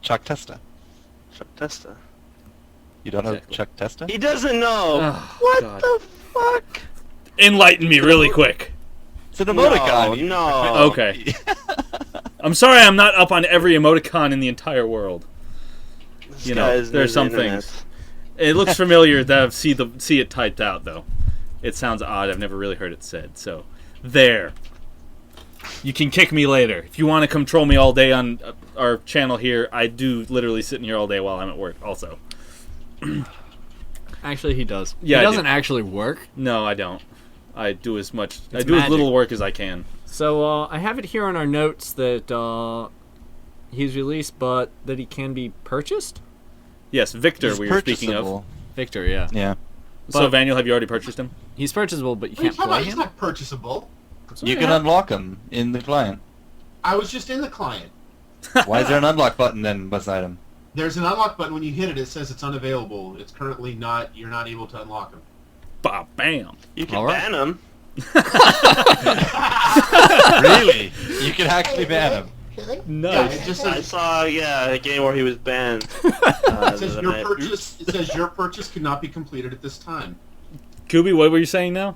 Chuck Testa. Chuck Testa. You don't know Exactly. Chuck Testa? He doesn't know. Oh, What God. the fuck? Enlighten me really quick. It's an emoticon. No. Okay. I'm sorry, I'm not up on every emoticon in the entire world. This You know, guy's there's some internet. things. It looks familiar that I've see it typed out though. It sounds odd. I've never really heard it said. So, there. You can kick me later if you want to come troll me all day on our channel here. I do literally sit in here all day while I'm at work. Also, Actually, he does. Yeah, I he do. doesn't actually work. no, I don't. I do as much. I It's do as magic. little work as I can. So, I have it here on our notes that he's released, but that he can be purchased. Yes, Victor. He's We were speaking of. purchasable. Victor, yeah. Yeah. So, But- Vaniel, have you already purchased him? He's purchasable, but you What are you can't talking play about? He's him. not purchasable. You can unlock them in the client. I was just in the client. Why is there an unlock button then beside him? There's an unlock button. When you hit it, it says it's unavailable. It's currently not. You're not able to unlock them. Bah, bam. You can All right. ban him. Really? You can actually ban him. Really? Yeah, Nice. it just I says, saw, a game where he was banned. it says the your night. purchase. It says your purchase cannot be completed at this time. Kubi, what were you saying now?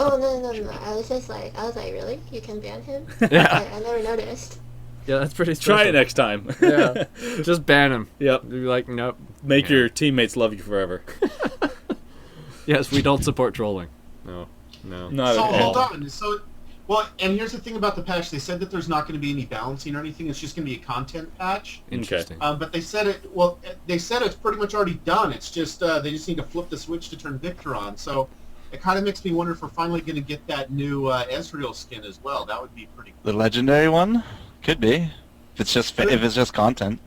Oh no. I was like, really? You can ban him? Yeah, I never noticed. yeah, that's pretty special. Try it next time. Yeah, just ban him. Yep. Be like, nope. Make Yeah. your teammates love you forever. Yes, we don't support trolling. No. Not So at hold all. on. So Well, and here's the thing about the patch. They said that there's not going to be any balancing or anything. It's just going to be a content patch. Interesting. But they said it's pretty much already done. It's just they just need to flip the switch to turn Victor on. So it kind of makes me wonder if we're finally going to get that new Ezreal skin as well. That would be pretty cool. The legendary one? Could be. If it's just content.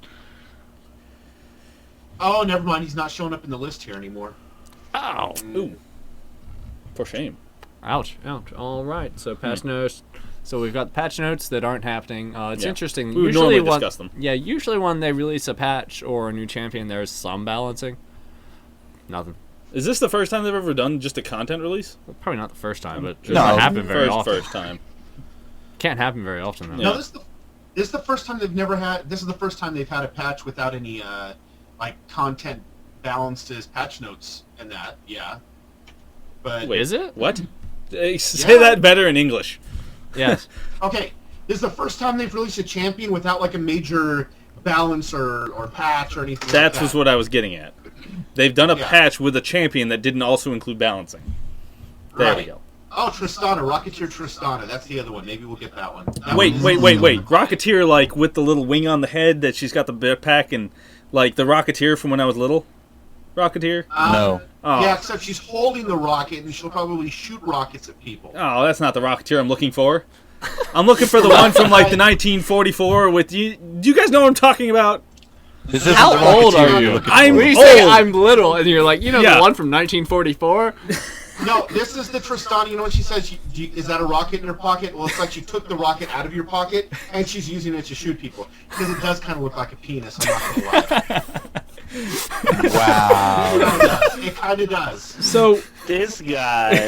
Oh, never mind. He's not showing up in the list here anymore. Ow. Ooh. For shame. Ouch. All right. So patch notes. So we've got patch notes that aren't happening. It's Yeah. interesting. We would normally discuss them. Yeah, usually when they release a patch or a new champion, there's some balancing. Nothing. Is this the first time they've ever done just a content release? Well, probably not the first time, but it No. doesn't happen very often. First time. Can't happen very often, though. Yeah. No, this is the first time they've never had. This is the first time they've had a patch without any content balanced as patch notes and that. Yeah. But Wait, Is it? What? Say that better in English. Yes. okay, this is the first time they've released a champion without like a major balance or patch or anything. That's like was that. what I was getting at. They've done a Yeah. patch with a champion that didn't also include balancing. There we Right. go. Oh, Tristana, Rocketeer Tristana. That's the other one. Maybe we'll get that one. That Wait. one is- Rocketeer, like, with the little wing on the head that she's got the backpack and, like, the Rocketeer from when I was little? Rocketeer? No. Oh. Yeah, except she's holding the rocket and she'll probably shoot rockets at people. Oh, that's not the Rocketeer I'm looking for. I'm looking for the one from, like, the 1944 with you. Do you guys know what I'm talking about? This isn't How the old Rocketeer are you're you? looking I'm for. When you say old. I'm little, and you're like, you know, Yeah. the one from 1944? No, this is the Tristana. You know when she says, is that a rocket in her pocket? Well, it's like she took the rocket out of your pocket and she's using it to shoot people. Because it does kind of look like a penis, I'm not going to lie. Wow. It kind of does. So, This guy.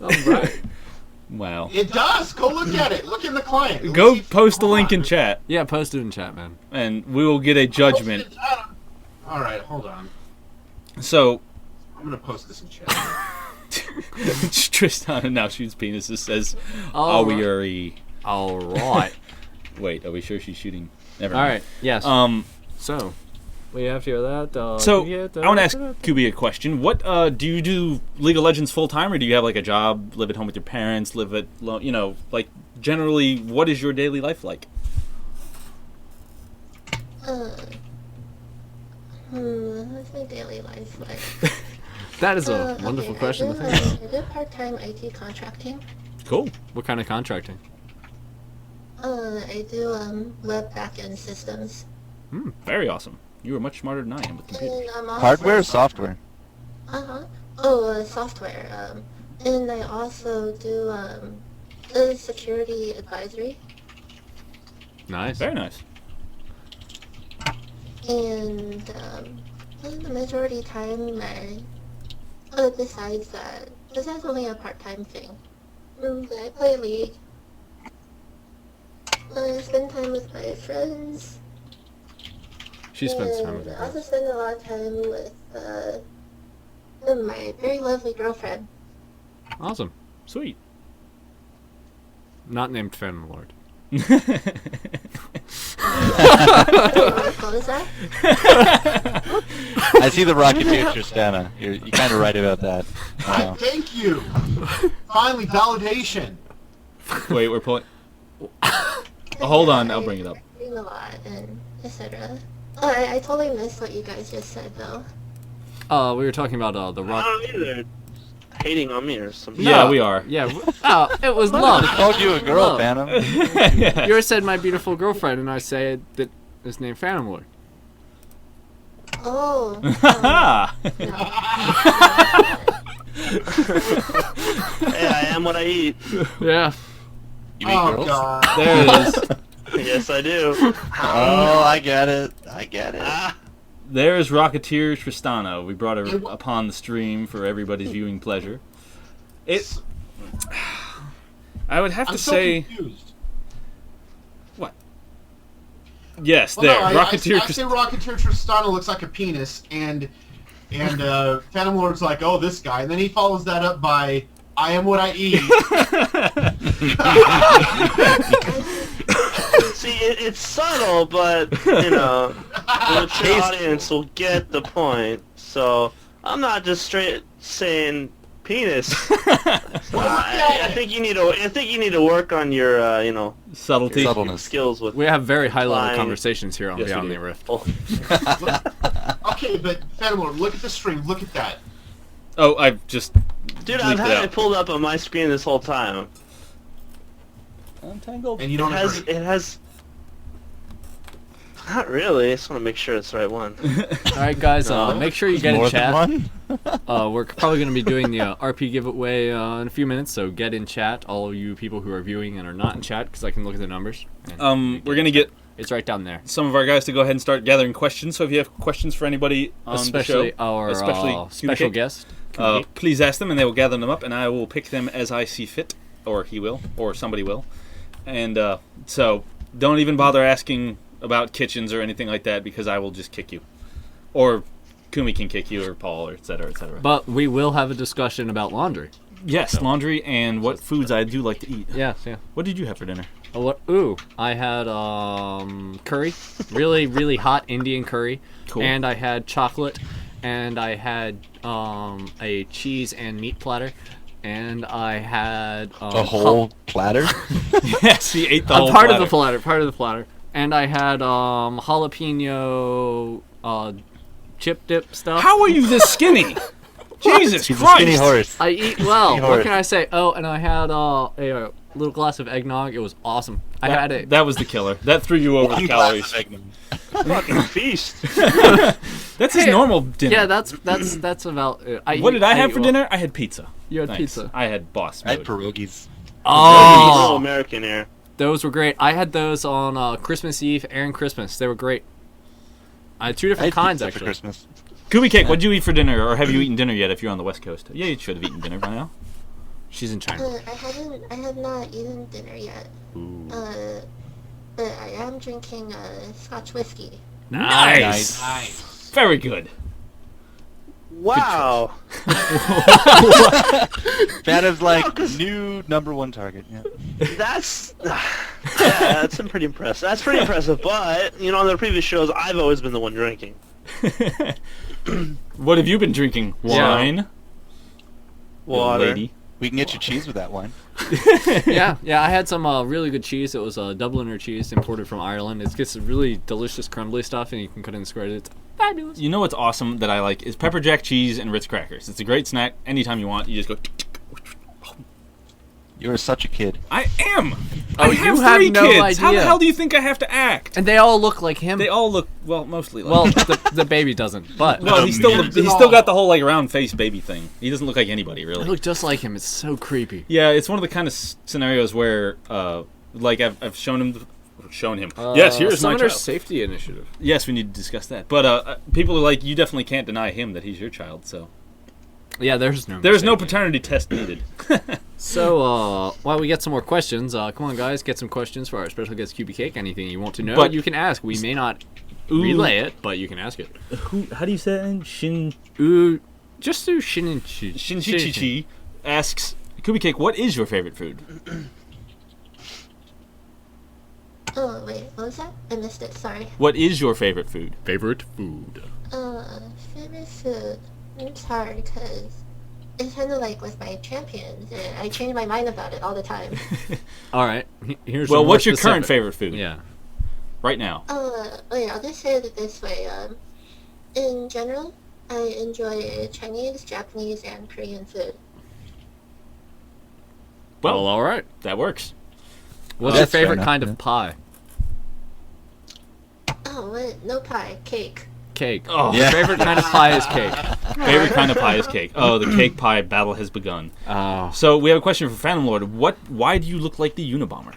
All right. wow. It does. Go look at it. Look in the client. Let's Go see if- post the hold link on. in chat, Yeah, post it in chat, man. and we will get a judgment. All right, hold on. So, I'm going to post this in chat. Tristana now shoots penises, says, All are we right. are All right. Wait, are we sure she's shooting? Never All mind. right. Yes. So, we have to hear that. So, I want to ask Kyuubicake a question. What, do you do League of Legends full time, or do you have, like, a job, live at home with your parents, live at, you know, like, generally, what is your daily life like? What's my daily life like? That is a wonderful question to think about. I do part-time IT contracting. Cool. What kind of contracting? I do web backend systems. Very awesome. You are much smarter than I am with computers. And I'm also, Hardware or software? Software. And I also do a security advisory. Nice. Very nice. And the majority time, besides that, that's only a part-time thing. I play League. I spend time with my friends. She spends time And with I her. also spend a lot of time with my very lovely girlfriend. Awesome. Sweet. Not named Phantom Lord. What was that? I see the Rocketeer Tristana. You're kind of right about that. Wow. Thank you. Finally, validation. Wait, we're pulling... hold on, I'll bring it up. I read a lot and etc. I totally missed what you guys just said though. We were talking about the I rock. don't either. Hating on me or something. Yeah, we are. Yeah. It was I love. called you a girl, Love. Phantom. You said my beautiful girlfriend, and I say that it's named Phantom Lord. Oh. Hey, I am what I eat. Yeah. You mean Oh, girls? God. There it is. Yes, I do. Oh, I get it. I get it. There's Rocketeer Tristana. We brought her upon the stream for everybody's viewing pleasure. It's... I would have I'm to so say... confused. Yes, Well, there. no, I Rocketeer say Rocketeer Tristana looks like a penis, and Phantom Lord's like, oh, this guy, and then he follows that up by, I am what I eat. See, it's subtle, but, you know, the mature audience will get the point. So, I'm not just straight saying penis. I think you need to work on your Subtlety. Subtleness. skills with. We have very high level Flying. conversations here on Yes, we Beyond do. the Rift. Oh, Okay, but Phantom Lord, look at the string. Look at that. Oh, I've just dude, bleeped I've had out. it pulled up on my screen this whole time. Untangled. And you don't agree. It has. Not really. I just want to make sure it's the right one. All right, guys, No. make sure you get in More chat. than one? We're probably going to be doing the RP giveaway in a few minutes, so get in chat, all of you people who are viewing and are not in chat, because I can look at the numbers. And We're gonna get it's right down there. some of our guys to go ahead and start gathering questions. So if you have questions for anybody on Especially the show, our especially special Kyuubicake, guest. please ask them, and they will gather them up, and I will pick them as I see fit, or he will, or somebody will. And so don't even bother asking about kitchens or anything like that, because I will just kick you, or Kumi can kick you, or Paul, or et cetera, et cetera. But we will have a discussion about laundry. Yes, laundry and what foods I do like to eat. Yeah. What did you have for dinner? I had curry, really, really hot Indian curry. Cool. And I had chocolate, and I had a cheese and meat platter, and I had A whole platter? Yes, he ate the whole part platter. of the platter, and I had jalapeno chip dip stuff. How are you this skinny? Jesus He's a Christ! skinny horse. I eat well. Skinny What horse. can I say? Oh, and I had a little glass of eggnog. It was awesome. I had it. That was the killer. That threw you over the One glass calories. of eggnog. Fucking feast. That's his normal dinner. Yeah, that's about. What did I have for dinner? I had pizza. You had Nice. pizza. I had boss I had mode. pierogies. Oh, Oh, American here. those were great. I had those on Christmas Eve and Christmas. They were great. I had two I different had kinds pizza for actually. Christmas. Kyuubicake, what'd you eat for dinner, or have you eaten dinner yet if you're on the West Coast? Yeah, you should have eaten dinner by now. She's in China. I have not eaten dinner yet. But I am drinking Scotch whiskey. Nice. Nice. Very good. Wow. Phantom's like new #1 target. Yeah. That's that's pretty impressive. That's pretty impressive. But on the previous shows, I've always been the one drinking. What have you been drinking? Wine? Water. Lady. We can get you cheese with that wine. yeah. I had some really good cheese. It was Dubliner cheese imported from Ireland. It gets really delicious crumbly stuff, and you can cut it in squares. It's fabulous. You know what's awesome that I like is pepper jack cheese and Ritz crackers. It's a great snack. Anytime you want, you just go. You're such a kid. I am. Oh, I you have have 3 no kids. How the idea. hell do you think I have to act? And they all look like him. They all look mostly like. Well, the baby doesn't, but Well, he's still Millions and got all. the whole round face baby thing. He doesn't look like anybody they really. look just like him. It's so creepy. Yeah, it's one of the kind of scenarios where, I've shown him. Yes, here's my Summoner's child. Safety Initiative. Yes, we need to discuss that. But people are like, you definitely can't deny him that he's your child. So Yeah, there's no. there's no mistake. paternity test needed. So, while we get some more questions, come on, guys, get some questions for our special guest Kyuubicake. Anything you want to know, But- you can ask. We may not Ooh. relay it, but you can ask it. How do you say it? Ooh, just do shin and chi. Shinchichi asks, Kyuubicake, what is your favorite food? Oh, wait, what was that? I missed it, sorry. What is your favorite food? Favorite food. Favorite food. It's hard because it's kind of like with my champions. I change my mind about it all the time. All right. Here's Well, some more what's your current specific. favorite food? Yeah. Right now. Wait, I'll just say it this way. In general, I enjoy Chinese, Japanese, and Korean food. Well, all right. that works. What's your That's fair favorite enough, kind yeah. of pie? Oh, what? No pie, cake. Cake. Oh. Your favorite kind of pie is cake. Favorite kind of pie is cake. Oh, the cake pie battle has begun. Oh. So we have a question for Phantom Lord. Why do you look like the Unabomber?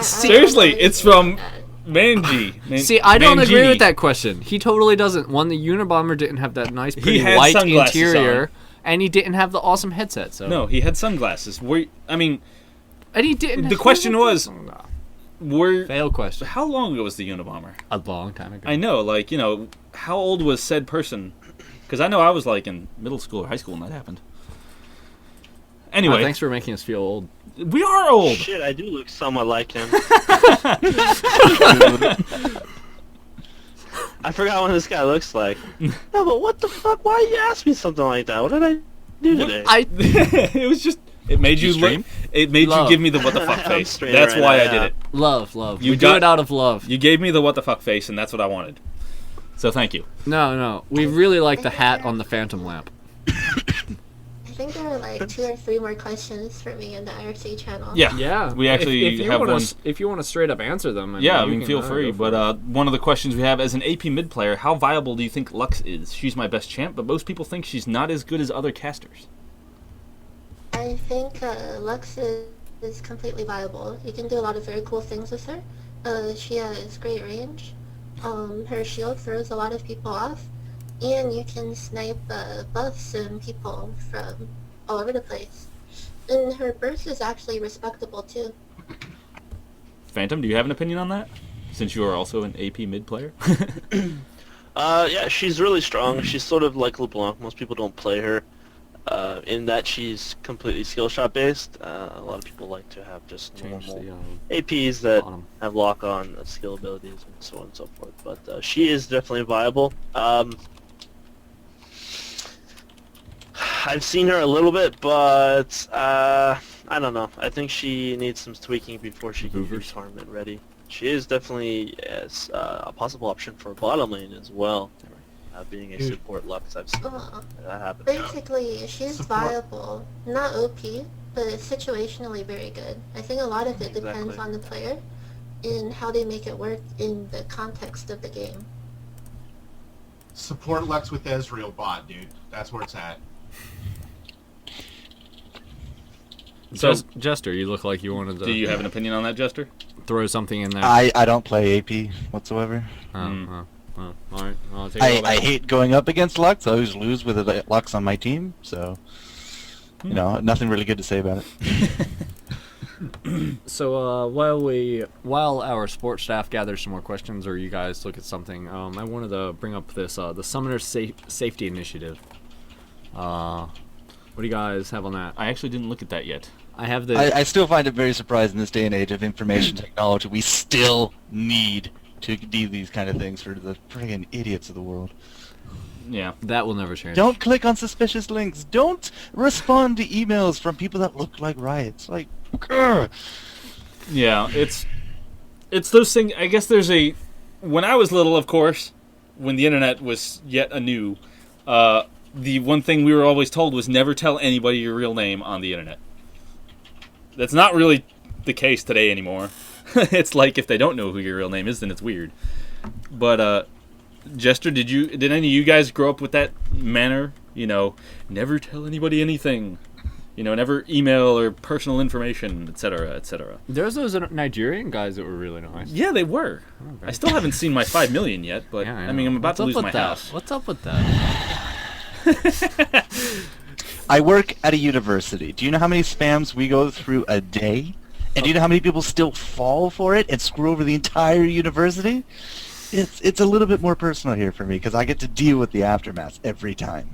Seriously, it's from Manji. See, I don't agree Mangini. with that question. He totally doesn't. One, the Unabomber didn't have that nice, pretty had white sunglasses interior, on. and he didn't have the awesome headset. So No, he had sunglasses. and he didn't. The question was- No. Fail question. how long ago was the Unabomber? A long time ago. I know, how old was said person? Because I know I was in middle school or high school when that happened. Anyway, Thanks for making us feel old. we are old. Shit, I do look somewhat like him. I forgot what this guy looks like. No, but what the fuck? Why you ask me something like that? What did I do today? It was just. It made you stream? It made Love. you give me the what the fuck I'm face. streaming That's right why now, I did yeah. it. Love, love. You We got- do it out of love. You gave me the what the fuck face, and that's what I wanted. So thank you. No. We really like the hat on the phantom lamp. I think there are like 2 or 3 more questions for me in the IRC channel. Yeah. Yeah, We actually if you have wanna, one. If you want to straight up answer them, Yeah, I you mean, can, feel free. go for But it. one of the questions we have as an AP mid player, how viable do you think Lux is? She's my best champ, but most people think she's not as good as other casters. I think Lux is completely viable. You can do a lot of very cool things with her. She has great range. Her shield throws a lot of people off, and you can snipe buffs and people from all over the place. And her burst is actually respectable too. Phantom, do you have an opinion on that? Since you are also an AP mid player. Yeah, she's really strong. She's sort of like LeBlanc. Most people don't play her. In that she's completely skill shot based. A lot of people like to have just Change normal the APs that bottom. have lock on skill abilities and so on and so forth. But she is definitely viable. I've seen her a little bit, but I don't know. I think she needs some tweaking before she can be Hoovers. tournament ready. She is definitely a possible option for bottom lane as well. Being a Dude. support Lux, I've seen Well, that happen. basically, she's Support. viable. Not OP, but situationally very good. I think a lot of it depends Exactly. on the player and how they make it work in the context of the game. Support Lux with Ezreal bot, dude. That's where it's at. So, Jester, you look like you wanted to do you have an opinion on that, Jester? throw something in there. I don't play AP whatsoever. All right. I'll take I all that. hate going up against Lux. I always lose with a Lux on my team, so you know, nothing really good to say about it. So while our sports staff gathers some more questions, or you guys look at something, I wanted to bring up this the Summoner Safety Initiative. What do you guys have on that? I actually didn't look at that yet. I have the I still find it very surprising in this day and age of information technology. We still need to do these kind of things for the friggin' idiots of the world. Yeah. that will never change. Don't click on suspicious links. Don't respond to emails from people that look like riots. Like, grr. Yeah, it's those things. I guess there's a. When I was little, of course, when the internet was yet anew, the one thing we were always told was never tell anybody your real name on the internet. That's not really the case today anymore. It's like if they don't know who your real name is, then it's weird. But Jester, did any of you guys grow up with that manner? You know, never tell anybody anything. You know, never email or personal information, etc., etc. There's those Nigerian guys that were really nice. Yeah, they were. Okay. I still haven't seen my 5 million yet, but Yeah, I mean, I'm about What's to up lose with my that? house. What's up with that? I work at a university. Do you know how many spams we go through a day? And do you know how many people still fall for it and screw over the entire university? It's a little bit more personal here for me because I get to deal with the aftermath every time.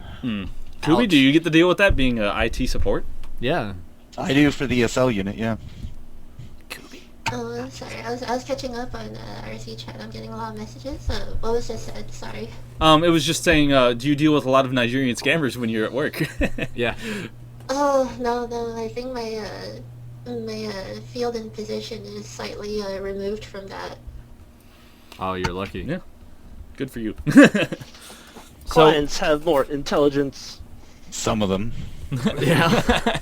Kubi, Ouch. do you get to deal with that being IT support? Yeah. I do for the ESL unit, yeah. Oh, sorry. I was catching up on RC chat. I'm getting a lot of messages. What was just said? Sorry. It was just saying, do you deal with a lot of Nigerian scammers when you're at work? Yeah. Oh no. I think my field and position is slightly removed from that. Oh, you're lucky. Yeah. Good for you. So, Clients have more intelligence. Some of them. Yeah.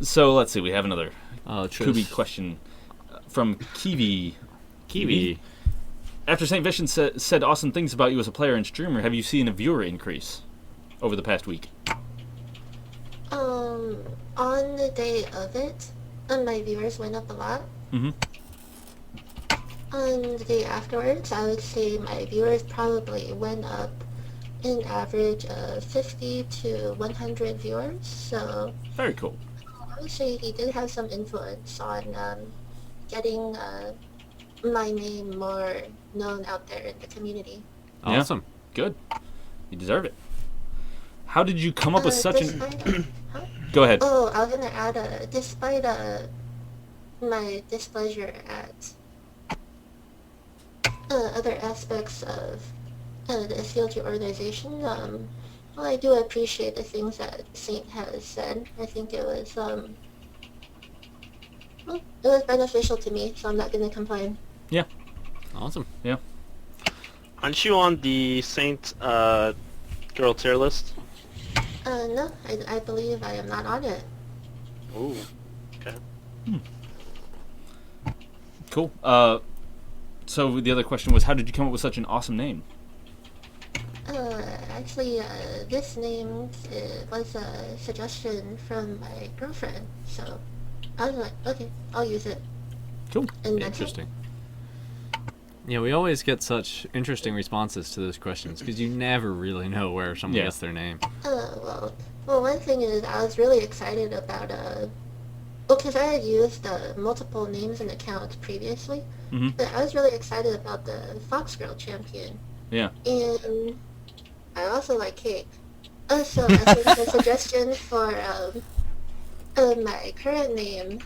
so let's see. We have another Tris. Kubi question from Kiwi. Kiwi. After St. Vincent said awesome things about you as a player and streamer, have you seen a viewer increase over the past week? On the day of it, my viewers went up a lot. Mm-hmm. On the day afterwards, I would say my viewers probably went up an average of 50 to 100 viewers. So Very cool. I would say he did have some influence on getting my name more known out there in the community. Yeah. Awesome. Good. You deserve it. How did you come up with such an... despite, huh? Go ahead. Oh, I was gonna add, despite my displeasure at other aspects of the SCLG organization, well, I do appreciate the things that Saint has said. I think it was, well, it was beneficial to me, so I'm not going to complain. Yeah. Awesome. Yeah. Aren't you on the Saint girl tier list? No, I believe I am not on it. Ooh. Okay. Cool. So the other question was, how did you come up with such an awesome name? Actually, this name was a suggestion from my girlfriend, so I was like, okay, I'll use it. Cool. And that's it. Interesting. Yeah, we always get such interesting responses to those questions because you never really know where someone Yeah. gets their name. Well, one thing is I was really excited about, because I had used multiple names and accounts previously, but I was really excited about the Fox Girl champion. Yeah. And I also like cake. So I think the suggestion for my current name,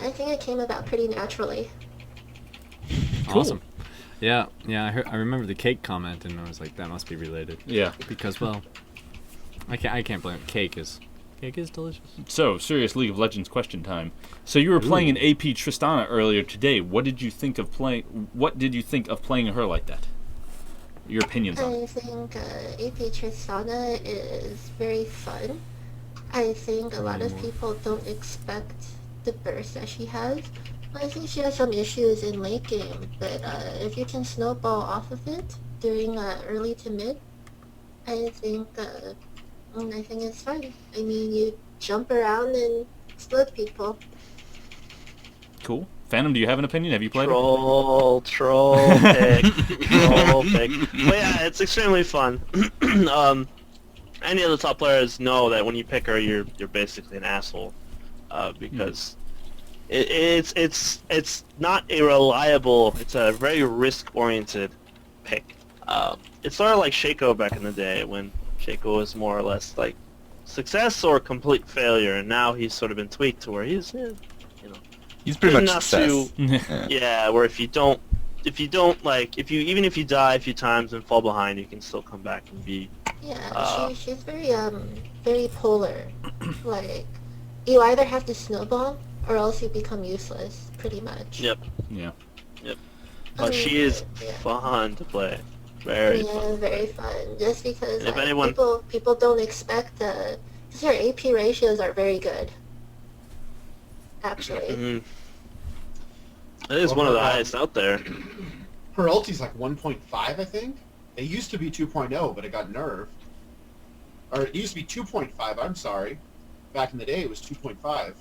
I think it came about pretty naturally. Cool. Awesome. Yeah, I remember the cake comment, and I was like, that must be related. Yeah. Because, well, I can't blame it. Cake is delicious. So, serious League of Legends question time. So you were playing an AP Tristana earlier today. What did you think of playing her like that? Your opinions on it? I think AP Tristana is very fun. I think a lot of people don't expect the burst that she has. I think she has some issues in late game, but if you can snowball off of it during early to mid, I think it's fine. I mean, you jump around and explode people. Cool. Phantom, do you have an opinion? Have you played Troll pick. Troll pick. But yeah, it's extremely fun. Any of the top players know that when you pick her, you're basically an asshole, because it's not a reliable. It's a very risk-oriented pick. It's sort of like Shaco back in the day when Shaco was more or less like success or complete failure, and now he's sort of been tweaked to where he's He's pretty good much enough success. to yeah, where if you even if you die a few times and fall behind, you can still come back and be She's very polar. Like, you either have to snowball or else you become useless, pretty much. Yep. Yeah. But she is fun to play. Very fun. Very fun. Just because If anyone- people don't expect because her AP ratios are very good. Actually. Mhm. It is one of the highest out there. Her ulti's like 1.5, I think. It used to be 2.0, but it got nerfed. Or it used to be 2.5, I'm sorry. Back in the day, it was 2.5.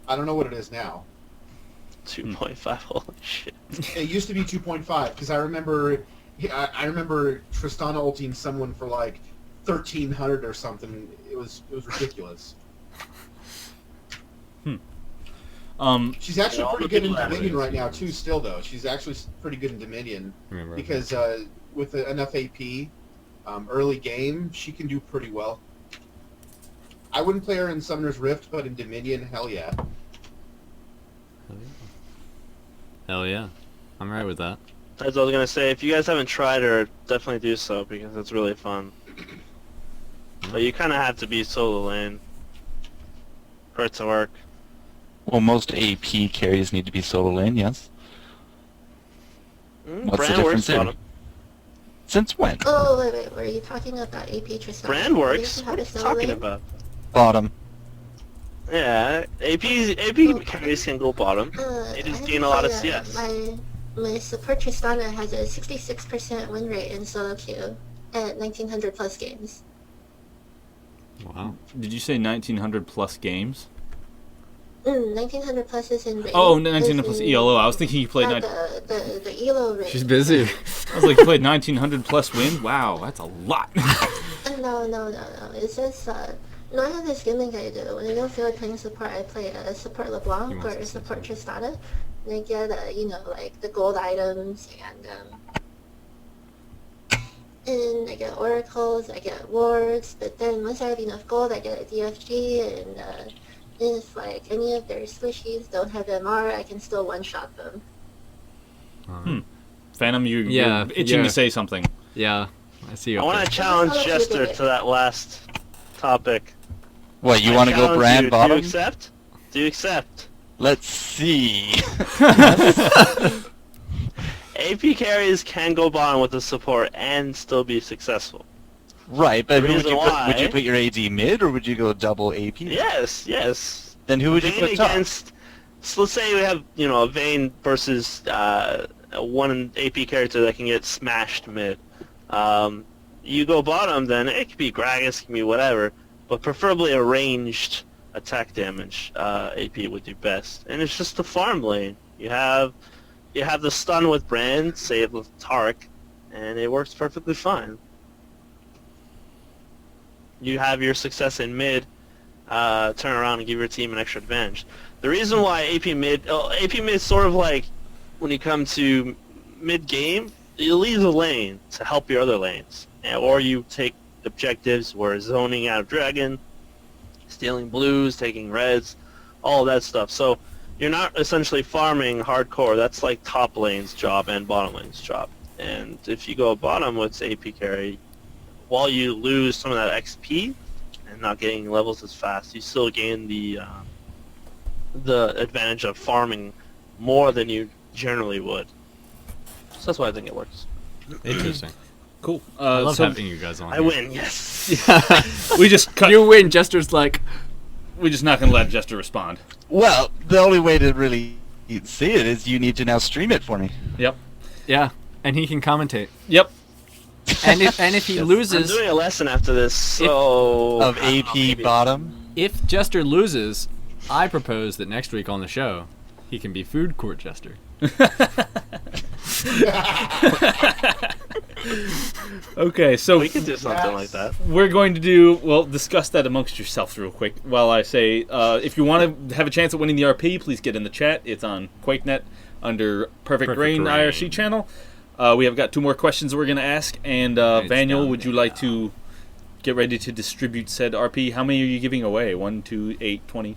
I don't know what it is now. 2.5. Holy shit. It used to be 2.5, because I remember Tristana ulting someone for like 1,300 or something. It was ridiculous. She's actually all pretty the good in people that Dominion way. right now too. Still though, she's actually pretty good in Dominion Remember? because with enough AP, early game, she can do pretty well. I wouldn't play her in Summoner's Rift, but in Dominion, hell yeah. Hell yeah. I'm right with that. As I was gonna say, if you guys haven't tried her, definitely do so because it's really fun. But you kind of have to be solo lane for it to work. Well, most AP carries need to be solo lane, yes. What's the Brand difference works there? bottom. Since when? Oh, wait, were you talking about AP Tristana? Brand Do you works. have What are a you solo talking lane? about? Bottom. Yeah, AP carries can go bottom. They just gain a lot of CS. My support Tristana has a 66% win rate in solo queue at 1900 plus games. Wow. Did you say 1900 plus games? 1900 plus is in rate. Oh, 1900 plus ELO. I was thinking you played... The ELO rate. She's busy. I was like, you played 1900 plus wins? Wow, that's a lot. No. It's just, I have this gimmick I do. When I don't feel like playing support, I play support He LeBlanc wants or to say support Tristana. And I get, like the gold items and I get oracles, I get wards, but then once I have enough gold, I get a DFG and if like any of their squishies don't have MR, I can still one-shot them. Phantom, you're Yeah, itching yeah. to say something. Yeah, I see. I want to challenge Oh, Jester okay. to that last topic. What, you I want to go challenge brand you. bottom? Do you accept? Do you accept? Let's see. AP carries can go bottom with the support and still be successsul. Right, but The who would reason you put? Would you why- put your AD mid, or would you go double AP? Yes, yes. Then who would you Vayne put top? against? So let's say we have a Vayne versus one AP character that can get smashed mid. You go bottom, then it could be Gragas, it can be whatever, but preferably a ranged attack damage AP would do best. And it's just the farm lane. You have the stun with Brand, say it with Tark, and it works perfectly fine. You have your success in mid, turn around and give your team an extra advantage. The reason why AP mid is sort of like when you come to mid game, you leave the lane to help your other lanes, or you take objectives where zoning out of dragon, stealing blues, taking reds, all that stuff. So you're not essentially farming hardcore. That's like top lane's job and bottom lane's job. And if you go bottom with AP carry, while you lose some of that XP and not getting levels as fast, you still gain the advantage of farming more than you generally would. So that's why I think it works. Interesting. Cool. I love so having you guys on. I here. win, yes. we just cut. You win. Jester's like, We're just not gonna let Jester respond. Well, the only way to really see it is you need to now stream it for me. Yep. yeah, and he can commentate. Yep. And if he I'm loses, doing a lesson after this, so... Of AP bottom. if Jester loses, I propose that next week on the show, he can be food court Jester. Okay, so We could do something like that. we're going to discuss that amongst yourselves real quick while I say, if you want to have a chance at winning the RP, please get in the chat. It's on QuakeNet under Perfect Rain Rain. IRC channel. We have got 2 more questions that we're going to ask, and It's Vaniel, down would you there like now. to get ready to distribute said RP? How many are you giving away? 1, 2, 8, 20?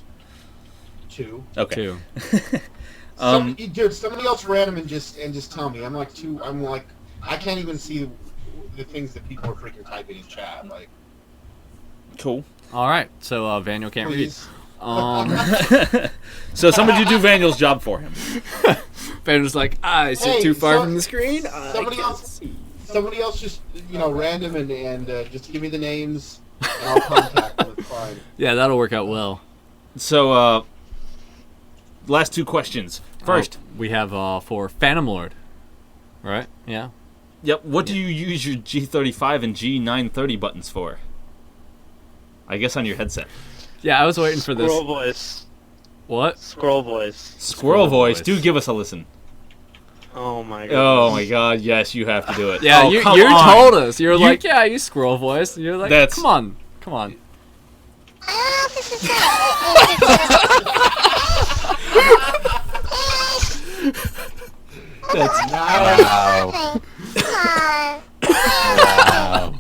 2. Okay. 2. Dude, somebody else random and just tell me. I'm like, I can't even see the things that people are freaking typing in chat. Like, Cool. All right, so Vaniel can't please. read. So somebody do Vaniel's job for him. Vaniel's like, I sit Hey, too far so- from the screen. Somebody else just random and just give me the names and I'll contact them. It's fine. Yeah, that'll work out well. So, last 2 questions. First, we have for Phantom Lord, right? Yeah. yep, what do you use your G35 and G930 buttons for? I guess on your headset. Yeah, I was waiting for this. Squirrel voice. What? Squirrel voice. Squirrel voice. voice. Do give us a listen. Oh my god. Oh my god, yes, you have to do it. Yeah, Oh, you come you on. told us. You were You- like, yeah, I use squirrel voice. You're like, That's- come on. That's Wow. Wow.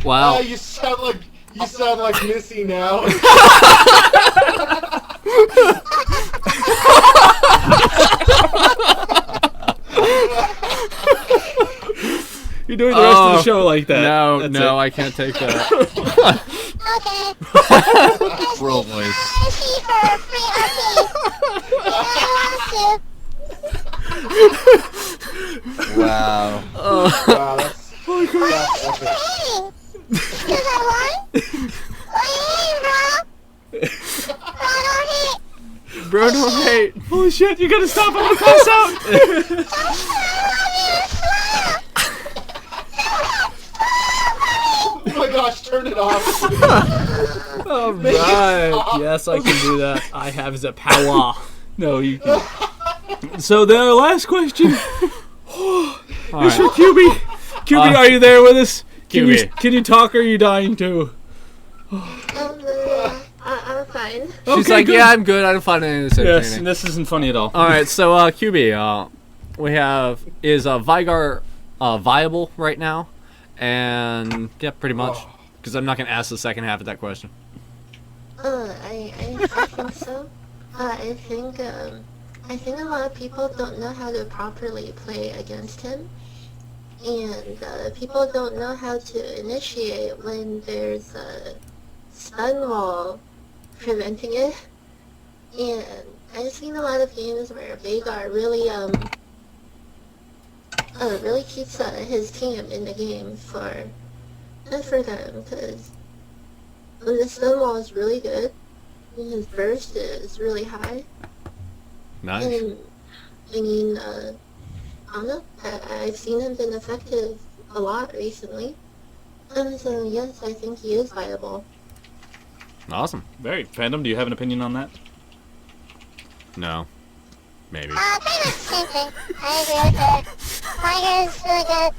Wow. Oh, you sound like Missy now. You're doing the rest of the show like that. No, That's no, it. I can't take that. Squirrel voice. Wow. Wow, that's epic. Bro, don't hate. Holy shit, you gotta stop, I'm gonna pass out! Oh my gosh, turn it off. All right. Yes, I can do that. I have the power. No, you can. So then our last question. All Mr. right. QB. QB, are you there with us? QB. Can you talk or are you dying too? I'm fine. She's Okay, like, good. yeah, I'm good. I don't find anything to say. Yes, and this isn't funny at all. All right, so QB, we have Vigar viable right now, and yeah, pretty much, because I'm not gonna ask the second half of that question. I think so. I think a lot of people don't know how to properly play against him, and people don't know how to initiate when there's a stun wall preventing it. And I've seen a lot of games where Veigar really keeps his team in the game for them, because the stun wall is really good, and his burst is really high. Nice. And, I mean, I don't know, I've seen him been effective a lot recently. So yes, I think he is viable. Awesome. Very. Phantom, do you have an opinion on that? No. Maybe. Pretty much the same thing. I agree with it. Tiger is really good.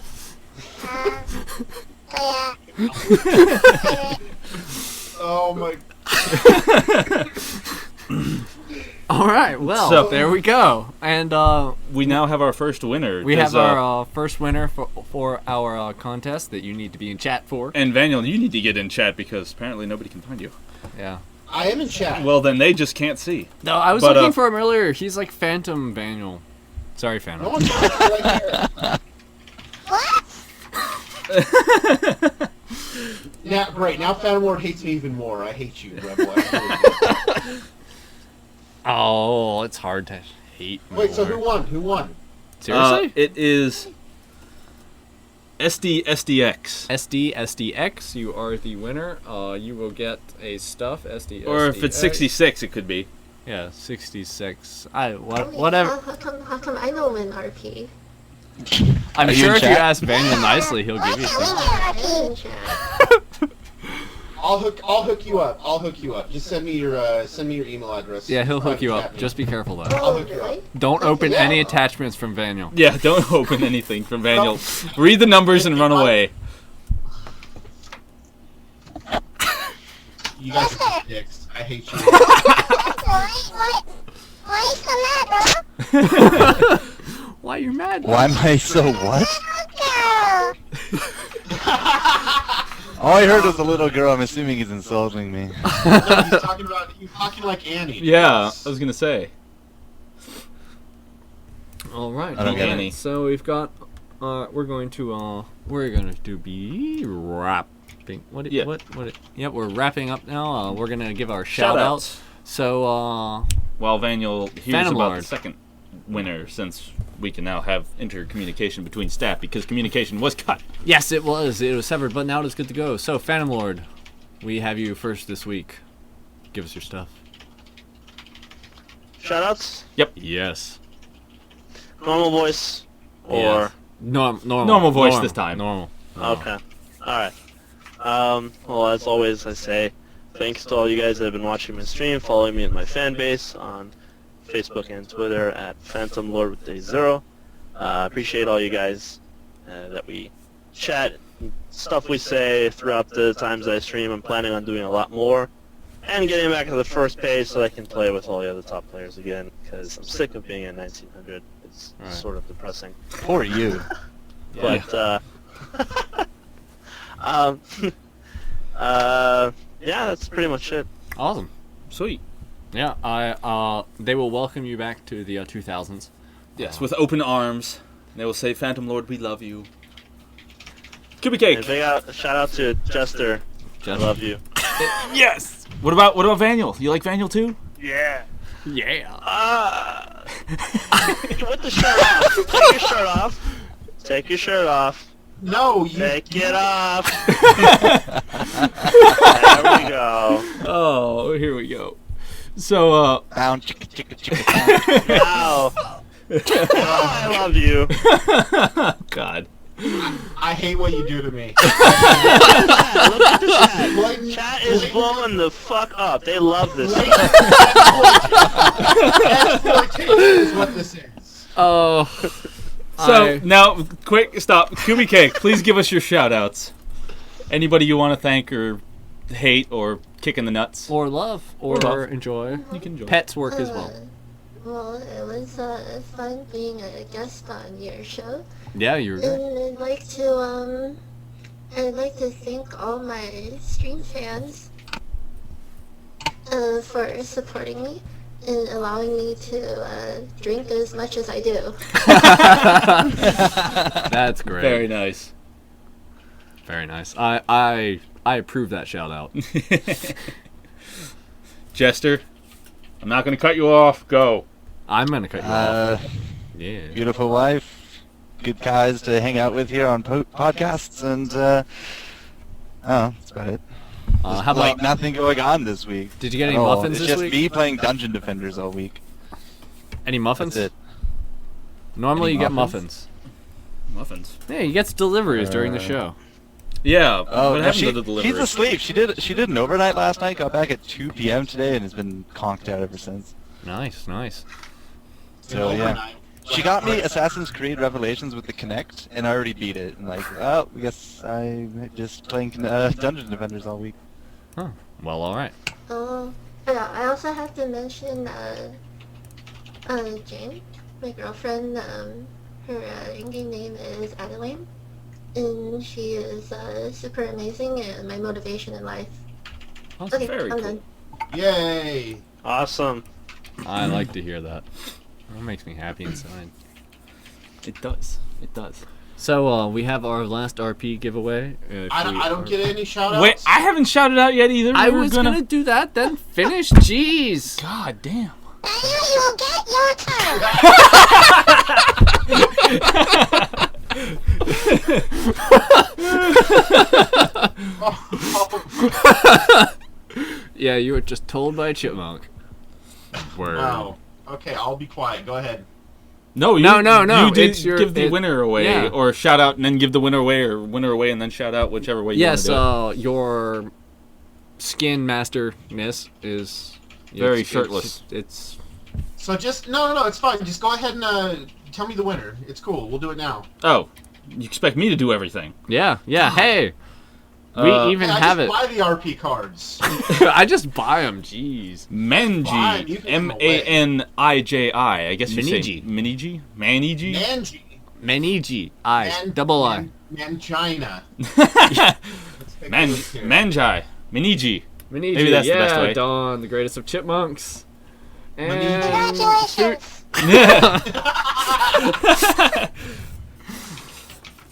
But yeah. Oh my. All right. Well, So- there we go. And We now have our first winner. we have There's, our first winner for our contest that you need to be in chat for. And Vaniel, you need to get in chat because apparently nobody can find you. Yeah. I am in chat. Well, then they just can't see. No, I was But, looking for him earlier. He's like Phantom Vaniel. Sorry, No Phantom. one's right here. What? Now, great. Now Phantom Lord hates me even more. I hate you, Rebel. I really do. Oh, it's hard to hate. Wait, so more. who won? Who won? Seriously? It is SDX. SDX, you are the winner. You will get a stuff. Or if it's 66, it could be. Yeah, 66. Whatever. How come I don't win RP? I'm Are you sure in if you chat? ask Vaniel nicely, he'll give you some. I'm in chat. I'll hook you up. I'll hook you up. Just send me your email address. Yeah, he'll hook you Private up. chat me. Just be careful though. I'll Oh, hook you up. really? Don't open Yeah. any attachments from Vaniel. Yeah, don't open anything from Vaniel. Read the numbers and run away. You guys are just dicks. I hate you. Why are you so mad, bro? Why you mad? Why am I so what? Girl. All I heard was a little girl. I'm assuming he's insulting me. No, he's talking like Annie. Yeah, I was gonna say. All right. I don't get any. So we've got. We're going to be wrapping. Yeah. Yep, we're wrapping up now. We're gonna give our shout outs. So While Vaniel hears Phantom about Lord. the second winner, since we can now have intercommunication between staff because communication was cut. yes, it was severed, but now it is good to go. So Phantom Lord, we have you first this week. Give us your stuff. Shoutouts? Yes. Normal voice? Or... Yes. Normal. Normal voice this time. Normal. Okay. Alright. Well, as always, I say thanks to all you guys that have been watching my stream, following me in my fan base on Facebook and Twitter at Phantom Lord with Day Zero. Appreciate all you guys that we chat, stuff we say throughout the times I stream. I'm planning on doing a lot more and getting back to the first page so I can play with all the other top players again because I'm sick of being at 1900. It's Right. sort of depressing. Poor you. But yeah, that's pretty much it. Awesome. Sweet. Yeah, they will welcome you back to the 2000s. Yes, with open arms. They will say, Phantom Lord, we love you. And Kyuubicake. shout out to Jester. I love you. Yes. What about Vaniel? You like Vaniel too? Yeah. Yeah. With the shirt off. Take your shirt off. Take your shirt off. No, you. Take it off. There we go. Oh, here we go. So, Bound, chicka, chicka, chicka, bound. Wow. Oh, I love you. God. I hate what you do to me. Look at the chat. Blatant- Chat is blowing the fuck up. They love this stuff. Exploitation is what this is. oh. So, now, quick, stop. Kyuubicake, please give us your shout-outs. Anybody you want to thank or hate or kick in the nuts? Or love, or love. enjoy. You can join. Pets work as well. Well, it was fun being a guest on your show, Yeah, you're great. and I'd like to thank all my stream fans for supporting me and allowing me to drink as much as I do. That's great. Very nice. Very nice. I approve that shout out. Jester, I'm not going to cut you off. Go. I'm gonna cut you off. Yeah. Beautiful wife, good guys to hang out with here on podcasts, and that's about it. How Like about? nothing going on this week. Did you get any at all. muffins It's this just week? me playing Dungeon Defenders all week. Any muffins? That's it. Normally Any you get muffins? Muffins. Yeah, he gets deliveries during the show. Yeah. Oh, what no, happened to the delivery? she's asleep. She did an overnight last night. Got back at 2 p.m. today, and has been conked out ever since. Nice, nice. So yeah, she got me Assassin's Creed Revelations with the Kinect, and I already beat it. And like, well, I guess I'm just playing Dungeon Defenders all week. Huh. Well, all right. Oh, yeah, I also have to mention Jane, my girlfriend. Her in-game name is Adeline, and she is super amazing and my motivation in life. Awesome. Okay, Very I'm cool. done. Yay! Awesome. I like to hear that. That makes me happy inside. It does. It does. So we have our last RP giveaway. I don't get any shout outs. Wait, I haven't shouted out yet either. I We were was gonna do that, then finish. Jeez. God damn. Daniel, you will get your turn. Yeah, you were just told by a chipmunk. Word. Wow. Okay, I'll be quiet. Go ahead. No, No. You do It's give the winner away, yeah. or shout out and then give the winner away, or winner away and then shout out, whichever way you Yes, want to do it. your skin master miss is Very shirtless. It's So just no, it's fine. Just go ahead and tell me the winner. It's cool. We'll do it now. Oh, you expect me to do everything? yeah. Hey, we even Hey, I have just it. buy the RP cards. I just buy them. Jeez. Fine, Manji, you can give 'em Maniji. I guess you say Miniji. Miniji, Maniji. Manji. Maniji. I. Double I. Mangina. Let's take a look here. Manjai, Miniji. Maniji. Maybe that's the yeah, best way. Dawn, the greatest of chipmunks. And Congratulations.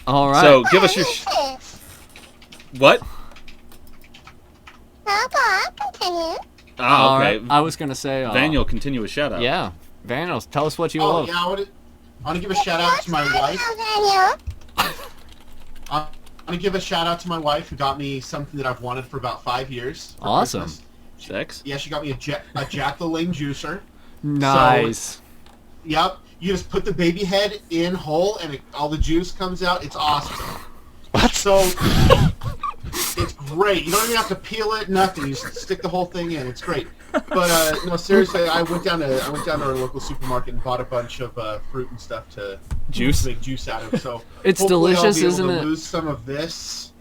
all right. So give us your what? No, Bob, continue. Ah, All okay. right, I was gonna say. Vaniel, continue with shout out. Yeah, Vaniel, tell us what you Oh love. yeah, I want to give a shout out to my wife. Daniel. I want to give a shout out to my wife who got me something that I've wanted for about 5 years. for Awesome. Christmas. Sex. Yeah, she got me a Jack the Lane juicer. Nice. Yep. You just put the baby head in whole and all the juice comes out. It's awesome. What? So it's great. You don't even have to peel it, nothing. You just stick the whole thing in. It's great. But no, seriously, I went down to our local supermarket and bought a bunch of fruit and stuff to make juice out of. So It's hopefully delicious, I'll be isn't able to it? lose some of this,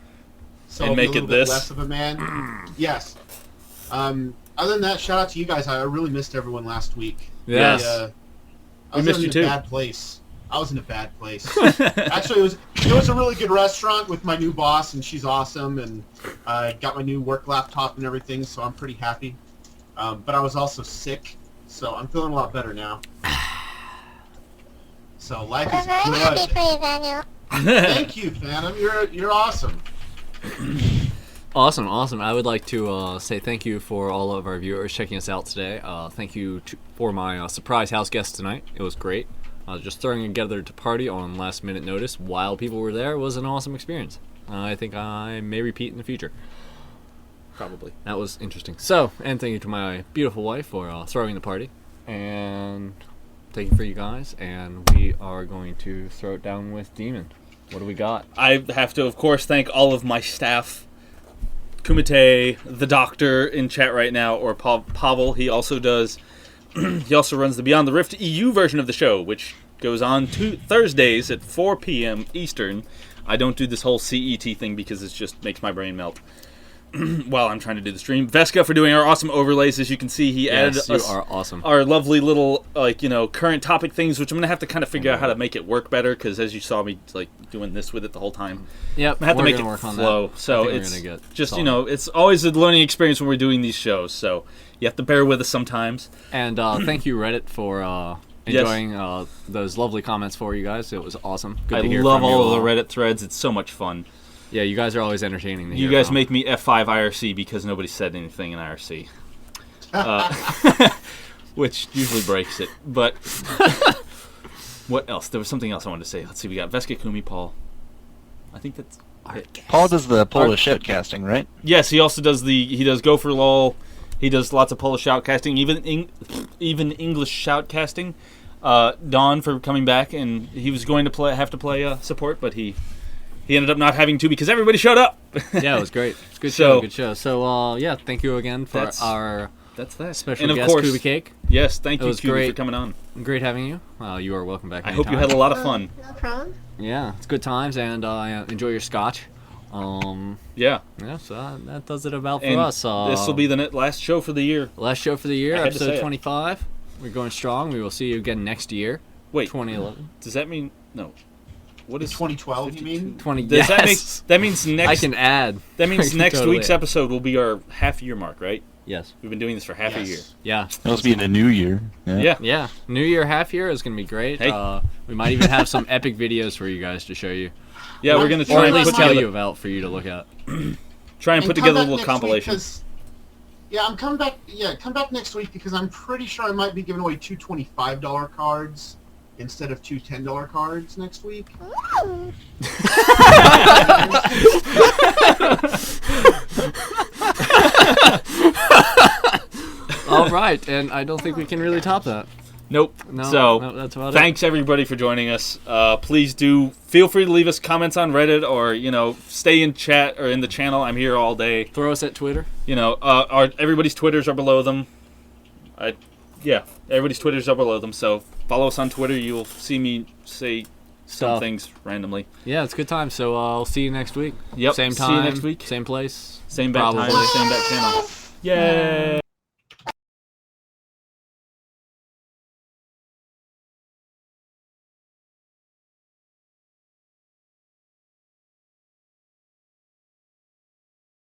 so And I'll be make a little it bit this? less of a man. Yes. Other than that, shout out to you guys. I really missed everyone last week. Yes. I was missed in you a too. bad place. I was in a bad place. Actually, it was a really good restaurant with my new boss, and she's awesome, and I got my new work laptop and everything, so I'm pretty happy. But I was also sick, so I'm feeling a lot better now. So life We're is very happy good. for you, Daniel. Thank you, Phantom. You're awesome. Awesome. I would like to say thank you for all of our viewers checking us out today. Thank you for my surprise house guest tonight. It was great. Just throwing together to party on last minute notice while people were there was an awesome experience. I think I may repeat in the future. Probably. That was interesting. So, and thank you to my beautiful wife for throwing the party. And thank you for you guys. And we are going to throw it down with Demon. What do we got? I have to, of course, thank all of my staff. Kumite, the doctor in chat right now, or Pavel. He also does. He also runs the Beyond the Rift EU version of the show, which goes on Thursdays at 4 p.m. Eastern. I don't do this whole CET thing because it just makes my brain melt. while I'm trying to do the stream. Veska for doing our awesome overlays. As you can see, he added Yes, you are awesome. our lovely little current topic things, which I'm gonna have to kind of figure out how to make it work better, because as you saw me doing this with it the whole time, Yep, I have to we're make gonna it work on flow. that. So I think we're it's gonna get just solid. it's always a learning experience when we're doing these shows. So you have to bear with us sometimes. And thank you, Reddit, for enjoying those lovely comments for you guys. It was awesome. Good I to hear love from you all of the Reddit threads. It's so much fun. Yeah, you guys are always entertaining. To You hear guys from. make me F5 IRC because nobody said anything in IRC. Which usually breaks it. But what else? There was something else I wanted to say. Let's see. We got Veska, Kumi, Paul. I think that's it. Paul does the Polish shoutcasting, right? Yes, he also does he does Go for LOL. He does lots of Polish shoutcasting, even English shoutcasting. Don for coming back, and he was going to have to play support, but he ended up not having to because everybody showed up. Yeah, it was great. It's a good So- show. Good show. So yeah, thank you again for That's- our That's that. special And of guest, course, Kyuubicake. yes, thank It you, was Kubi, great. for coming on. Great having you. You are welcome back. I hope you anytime. had a lot of fun. No problem. Yeah, it's good times, and enjoy your scotch. Yeah, Yeah, so that does it about for and us. this will be the last show for the year. last show for the year, I had to say episode it. 25. We're going strong. We will see you again next year, Wait, 2011. does that mean no? What is 2012, you mean? 20. Does Yes, that means I next? can add. That means I can next totally week's add. episode will be our half-year mark, right? Yes. We've been doing this for half a year. Yes. Yeah. Must be in the new year. Yeah. Yeah. New Year, half year is gonna be great. Hey. We might even have some epic videos for you guys to show you, Yeah, we're gonna or try at and least put tell together, you about for you to look at. try and put come together a back little next week compilation. 'cause- Yeah, I'm coming back. Yeah, come back next week because I'm pretty sure I might be giving away two $25 cards instead of two $10 cards next week. All right, and I don't think we can really top that. Nope. No, So no, that's about thanks everybody for joining us. Please do feel free to leave us comments on Reddit, or stay in chat or in the channel. I'm here all day. it. Throw us at Twitter. Everybody's Twitters are below them. Everybody's Twitters are below them. So follow us on Twitter. You'll see me say some Stuff. things randomly. Yeah, it's a good time. So I'll see you next week. Yep. Same See you time. next week. Same place. Same bad Probably. time. Same bad channel. Yay!